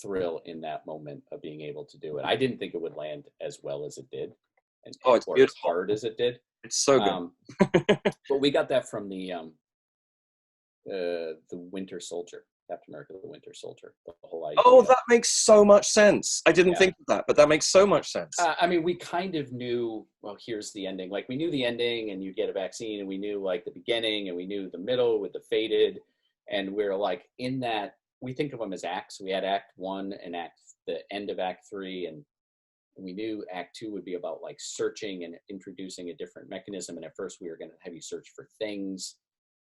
thrill in that moment of being able to do it. I didn't think it would land as well as it did, or as hard as it did. It's so good. But we got that from the Winter Soldier. Captain America, the Winter Soldier. The whole idea. Oh, that makes so much sense. I didn't think of that, but that makes so much sense. I mean, we kind of knew, well, here's the ending. Like, we knew the ending, and you get a vaccine, and we knew, like, the beginning, and we knew the middle with the faded, and we're, like, in that, we think of them as acts. We had Act 1 and the end of Act 3, and we knew Act 2 would be about, like, searching and introducing a different mechanism, and at first we were going to have you search for things,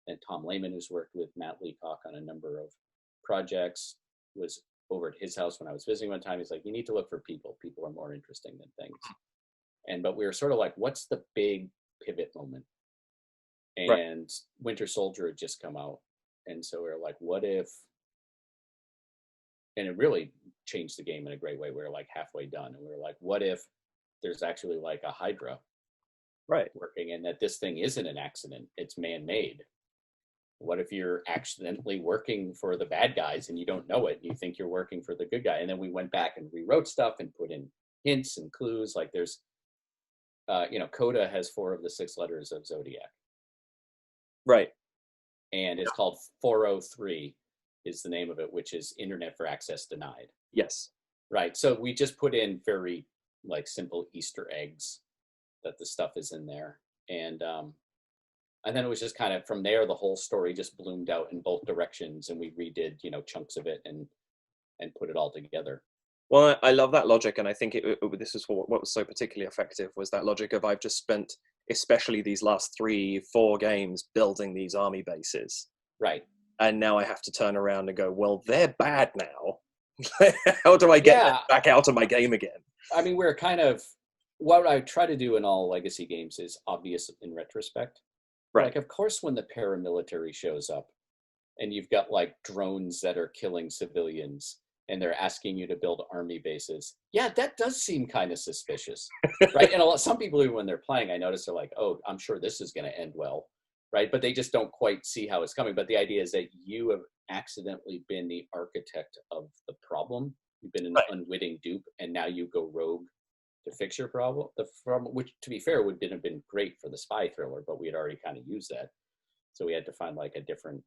and Tom Lehman, who's worked with Matt Leacock on a number of projects, was over at his house when I was visiting one time. He's like, you need to look for people. People are more interesting than things. But we were sort of like, what's the big pivot moment? And Winter Soldier had just come out. And so we were like, what if, and it really changed the game in a great way. We were like halfway done. And we were like, what if there's actually like a Hydra working, and that this thing isn't an accident, it's man-made? What if you're accidentally working for the bad guys and you don't know it? You think you're working for the good guy. And then we went back and rewrote stuff and put in hints and clues. Like there's, Coda has 4 of the 6 letters of Zodiac. Right. And it's called 403 is the name of it, which is Internet for Access Denied. Yes. Right. So we just put in very like simple Easter eggs that the stuff is in there. And then it was just kind of from there, the whole story just bloomed out in both directions, and we redid, chunks of it and put it all together. Well, I love that logic, and I think this is what was so particularly effective was that logic of I've just spent, especially these last 3-4 games, building these army bases. Right. And now I have to turn around and go, well, they're bad now. How do I get them back out of my game again? I mean, we're kind of, what I try to do in all legacy games is obvious in retrospect. Right. Like, of course, when the paramilitary shows up and you've got like drones that are killing civilians and they're asking you to build army bases, yeah, that does seem kind of suspicious, right? And some people, even when they're playing, I notice they're like, oh, I'm sure this is going to end well, right? But they just don't quite see how it's coming. But the idea is that you have accidentally been the architect of the problem. You've been an unwitting dupe, and now you go rogue to fix your problem. Which, to be fair, would have been great for the spy thriller, but we had already kind of used that. So we had to find like a different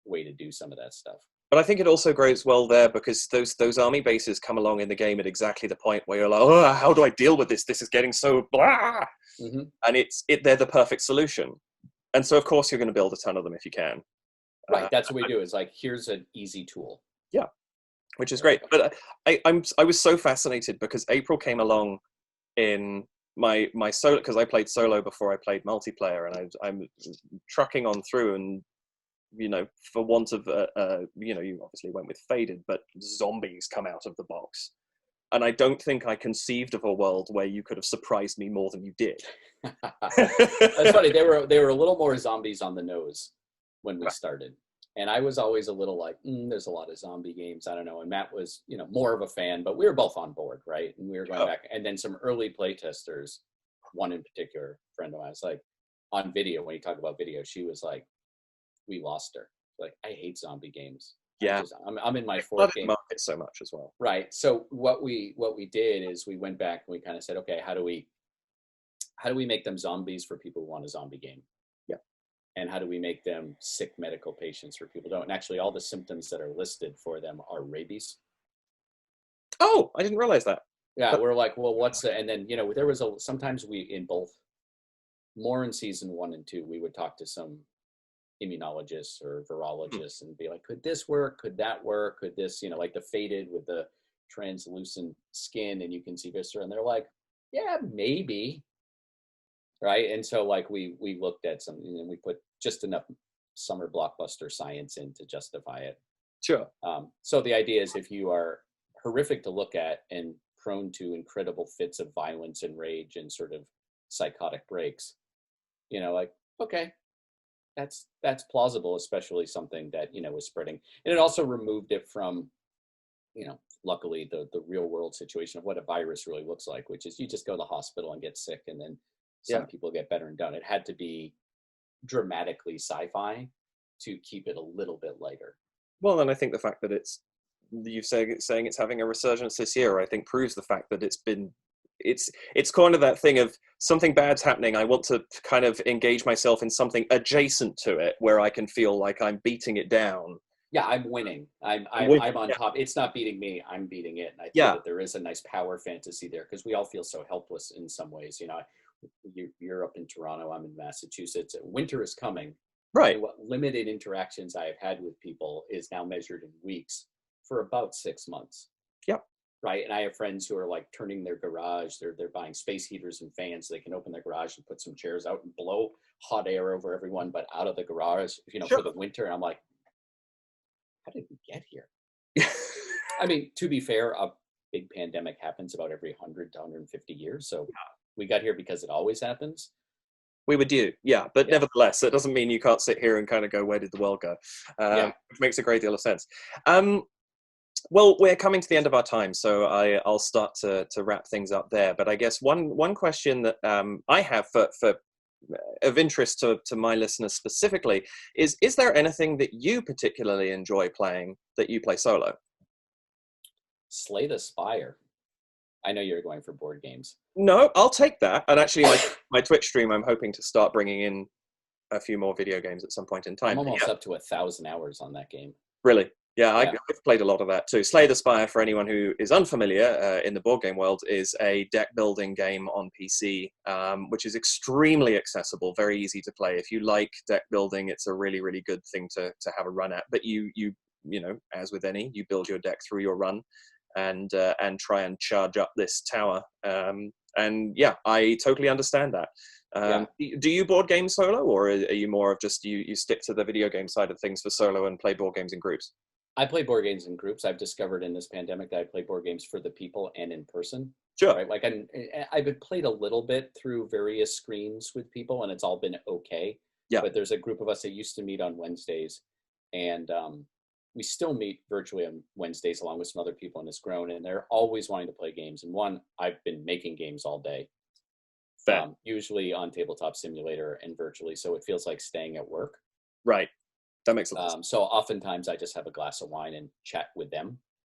way to do some of that stuff. But I think it also grows well there because those army bases come along in the game at exactly the point where you're like, oh, how do I deal with this? This is getting so blah. Mm-hmm. And they're the perfect solution. And so, of course, you're going to build a ton of them if you can. Right. That's what we do. Is like, here's an easy tool. Yeah. Which is great. But I was so fascinated because April came along in my solo, because I played solo before I played multiplayer, and I'm trucking on through, and for want of you obviously went with faded, but zombies come out of the box, and I don't think I conceived of a world where you could have surprised me more than you did. That's funny. They were a little more zombies on the nose when we started. And I was always a little like, there's a lot of zombie games. I don't know. And Matt was, more of a fan, but we were both on board, right? And we were going back. And then some early play testers, one in particular, friend of mine, was like, on video, when you talk about video, she was like, we lost her. Like, I hate zombie games. Yeah. I'm in my It's fourth flooded game. market so much as well. Right. So what we did is we went back and we kind of said, okay, how do we make them zombies for people who want a zombie game? Yeah. And how do we make them sick medical patients for people who don't? And actually, all the symptoms that are listed for them are rabies. Oh, I didn't realize that. Yeah, we're like, well, what's the? And then there was sometimes we in both more in season 1 and 2, we would talk to some immunologists or virologists and be like, could this work? Could that work? Could this, like the faded with the translucent skin and you can see viscera? And they're like, yeah, maybe. Right. And so like we looked at something and we put just enough summer blockbuster science in to justify it. Sure. So the idea is if you are horrific to look at and prone to incredible fits of violence and rage and sort of psychotic breaks, like, okay, that's plausible, especially something that, was spreading. And it also removed it from, luckily the real world situation of what a virus really looks like, which is you just go to the hospital and get sick and then some people get better and done. It had to be dramatically sci-fi to keep it a little bit lighter. Well, and I think the fact that saying it's having a resurgence this year, I think proves the fact that it's kind of that thing of something bad's happening. I want to kind of engage myself in something adjacent to it where I can feel like I'm beating it down. Yeah, I'm winning. I'm on top. It's not beating me. I'm beating it. And I feel that there is a nice power fantasy there because we all feel so helpless in some ways. You're up in Toronto. I'm in Massachusetts. Winter is coming. Right. And what limited interactions I have had with people is now measured in weeks for about 6 months. Yep. Right. And I have friends who are like turning their garage. They're buying space heaters and fans so they can open their garage and put some chairs out and blow hot air over everyone, but out of the garage, for the winter. And I'm like, how did we get here? I mean, to be fair, a big pandemic happens about every 100 to 150 years. So we got here because it always happens. We were due, but nevertheless, it doesn't mean you can't sit here and kind of go, where did the world go? Which makes a great deal of sense. Well, we're coming to the end of our time, so I'll start to wrap things up there. But I guess one question that I have for of interest to my listeners specifically is there anything that you particularly enjoy playing that you play solo? Slay the Spire. I know you're going for board games. No, I'll take that. And actually, my Twitch stream, I'm hoping to start bringing in a few more video games at some point in time. I'm almost up to 1,000 hours on that game. Really? Yeah, I've played a lot of that too. Slay the Spire, for anyone who is unfamiliar in the board game world, is a deck building game on PC, which is extremely accessible, very easy to play. If you like deck building, it's a really, really good thing to have a run at. But you as with any, you build your deck through your run and try and charge up this tower. And yeah, I totally understand that. Do you board game solo, or are you more of just you stick to the video game side of things for solo and play board games in groups? I play board games in groups. I've discovered in this pandemic that I play board games for the people and in person. Sure. Right? Like I've played a little bit through various screens with people, and it's all been okay. Yeah. But there's a group of us that used to meet on Wednesdays, and we still meet virtually on Wednesdays along with some other people, and it's grown. And they're always wanting to play games. And I've been making games all day. Usually on Tabletop Simulator and virtually, so it feels like staying at work. Right. That makes sense. So oftentimes I just have a glass of wine and chat with them.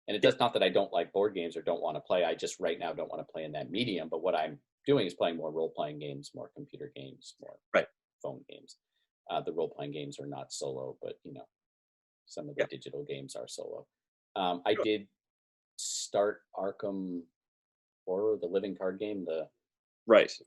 And it does not that I don't like board games or don't want to play. I just right now don't want to play in that medium. But what I'm doing is playing more role-playing games, more computer games, more phone games. The role-playing games are not solo, but some of the digital games are solo. I did start Arkham Horror, the living card game, which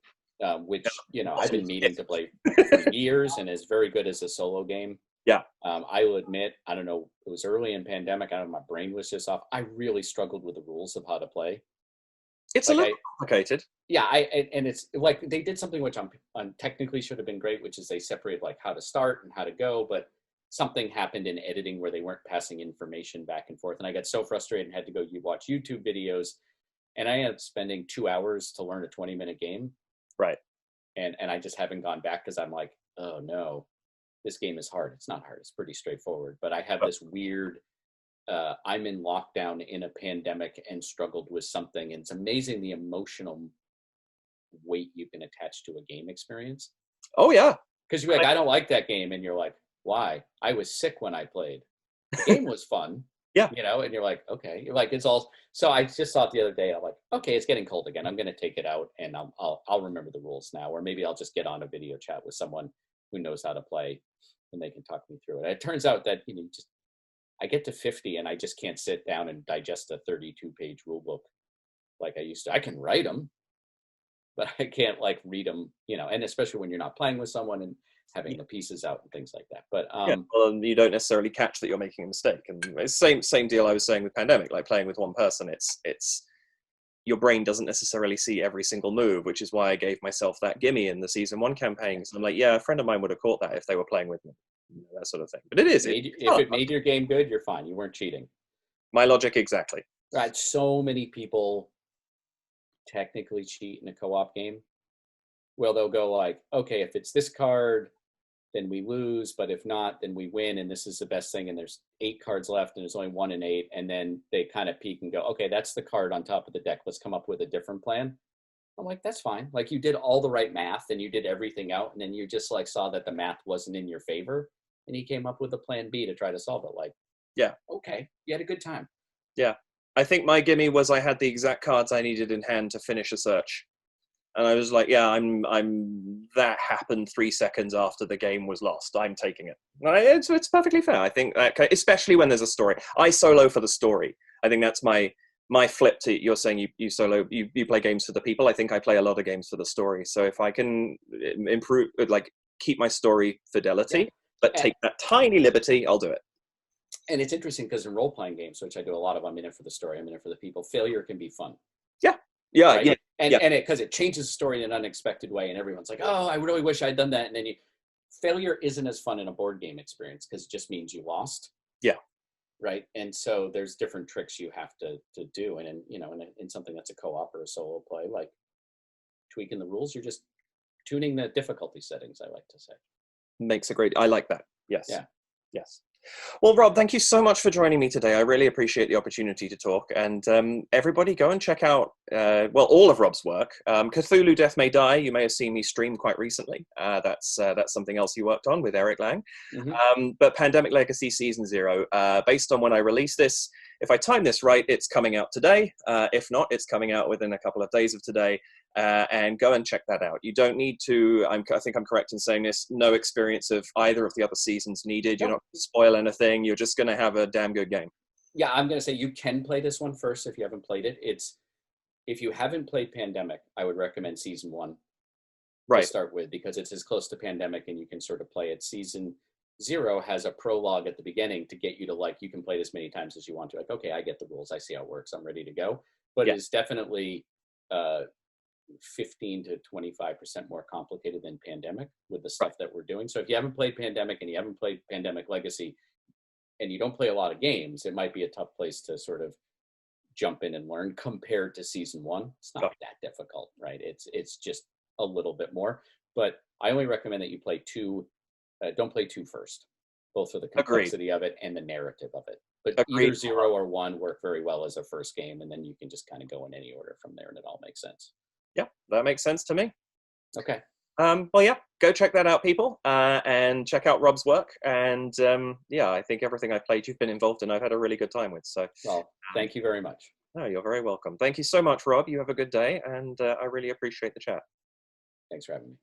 I've been needing to play for years and is very good as a solo game. Yeah. I will admit, I don't know, it was early in pandemic. I don't know, my brain was just off. I really struggled with the rules of how to play. It's a little complicated. Yeah, and it's like they did something which on technically should have been great, which is they separated like how to start and how to go, but something happened in editing where they weren't passing information back and forth. And I got so frustrated and had to go watch YouTube videos. And I ended up spending 2 hours to learn a 20-minute game. Right. And I just haven't gone back because I'm like, oh no, this game is hard. It's not hard. It's pretty straightforward. But I have this weird, I'm in lockdown in a pandemic and struggled with something. And it's amazing the emotional weight you can attach to a game experience. Oh, yeah. Because you're like, I don't like that game. And you're like, why? I was sick when I played. The game was fun. Yeah. You know, and you're like, okay, you're like, it's all. So I just thought the other day, I'm like, okay, it's getting cold again. I'm going to take it out, and I'll remember the rules now, or maybe I'll just get on a video chat with someone who knows how to play, and they can talk me through it. It turns out that just I get to 50, and I just can't sit down and digest a 32-page rule book like I used to. I can write them, but I can't like read them, and especially when you're not playing with someone and having the pieces out and things like that. But yeah, well, you don't necessarily catch that you're making a mistake. And it's same deal I was saying with Pandemic, like playing with one person, it's your brain doesn't necessarily see every single move, which is why I gave myself that gimme in the season 1 campaign. So I'm like, yeah, a friend of mine would have caught that if they were playing with me, that sort of thing. But if it made your game good, you're fine. You weren't cheating. My logic, exactly. Right. So many people technically cheat in a co-op game. Well, they'll go like, okay, if it's this card, then we lose, but if not, then we win, and this is the best thing, and there's 8 cards left, and there's only 1 and 8, and then they kind of peek and go, okay, that's the card on top of the deck, let's come up with a different plan. I'm like, that's fine. Like, you did all the right math, and you did everything out, and then you just like saw that the math wasn't in your favor, and he came up with a plan B to try to solve it. Like, yeah, okay, you had a good time. Yeah, I think my gimme was I had the exact cards I needed in hand to finish a search. And I was like, yeah, that happened 3 seconds after the game was lost. I'm taking it. It's perfectly fair. I think that, especially when there's a story. I solo for the story. I think that's my flip to you're saying you solo, you play games for the people. I think I play a lot of games for the story. So if I can improve, like keep my story fidelity, but take that tiny liberty, I'll do it. And it's interesting because in role-playing games, which I do a lot of, I'm in it for the story, I'm in it for the people. Failure can be fun. Yeah, right? And because it changes the story in an unexpected way, and everyone's like, "Oh, I really wish I'd done that." And then failure isn't as fun in a board game experience because it just means you lost. Yeah. Right. And so there's different tricks you have to do, and in something that's a co-op or a solo play, like tweaking the rules, you're just tuning the difficulty settings. I like to say. I like that. Yes. Yeah. Yes. Well, Rob, thank you so much for joining me today. I really appreciate the opportunity to talk. And everybody go and check out, all of Rob's work. Cthulhu Death May Die, you may have seen me stream quite recently. That's something else you worked on with Eric Lang. Mm-hmm. But Pandemic Legacy Season 0, based on when I release this, if I time this right, it's coming out today. If not, it's coming out within a couple of days of today. And go and check that out. You don't need to, I think I'm correct in saying this, no experience of either of the other seasons needed. You're not going to spoil anything. You're just going to have a damn good game. Yeah, I'm going to say you can play this one first if you haven't played it. If you haven't played Pandemic, I would recommend Season 1 to start with, because it's as close to Pandemic and you can sort of play it. Season 0 has a prologue at the beginning to get you to you can play it as many times as you want to. Like, okay, I get the rules. I see how it works. I'm ready to go. But it's definitely 15 to 25% more complicated than Pandemic with the stuff that we're doing. So if you haven't played Pandemic and you haven't played Pandemic Legacy and you don't play a lot of games, it might be a tough place to sort of jump in and learn compared to Season 1. It's not that difficult, right? It's just a little bit more, but I only recommend that you play 2. Don't play 2 first, both for the complexity of it and the narrative of it. But either 0 or 1 work very well as a first game, and then you can just kind of go in any order from there, and it all makes sense. Yeah, that makes sense to me. Okay. Go check that out, people, and check out Rob's work. And I think everything I've played, you've been involved in, I've had a really good time with. So, well, thank you very much. No, you're very welcome. Thank you so much, Rob. You have a good day, and I really appreciate the chat. Thanks for having me.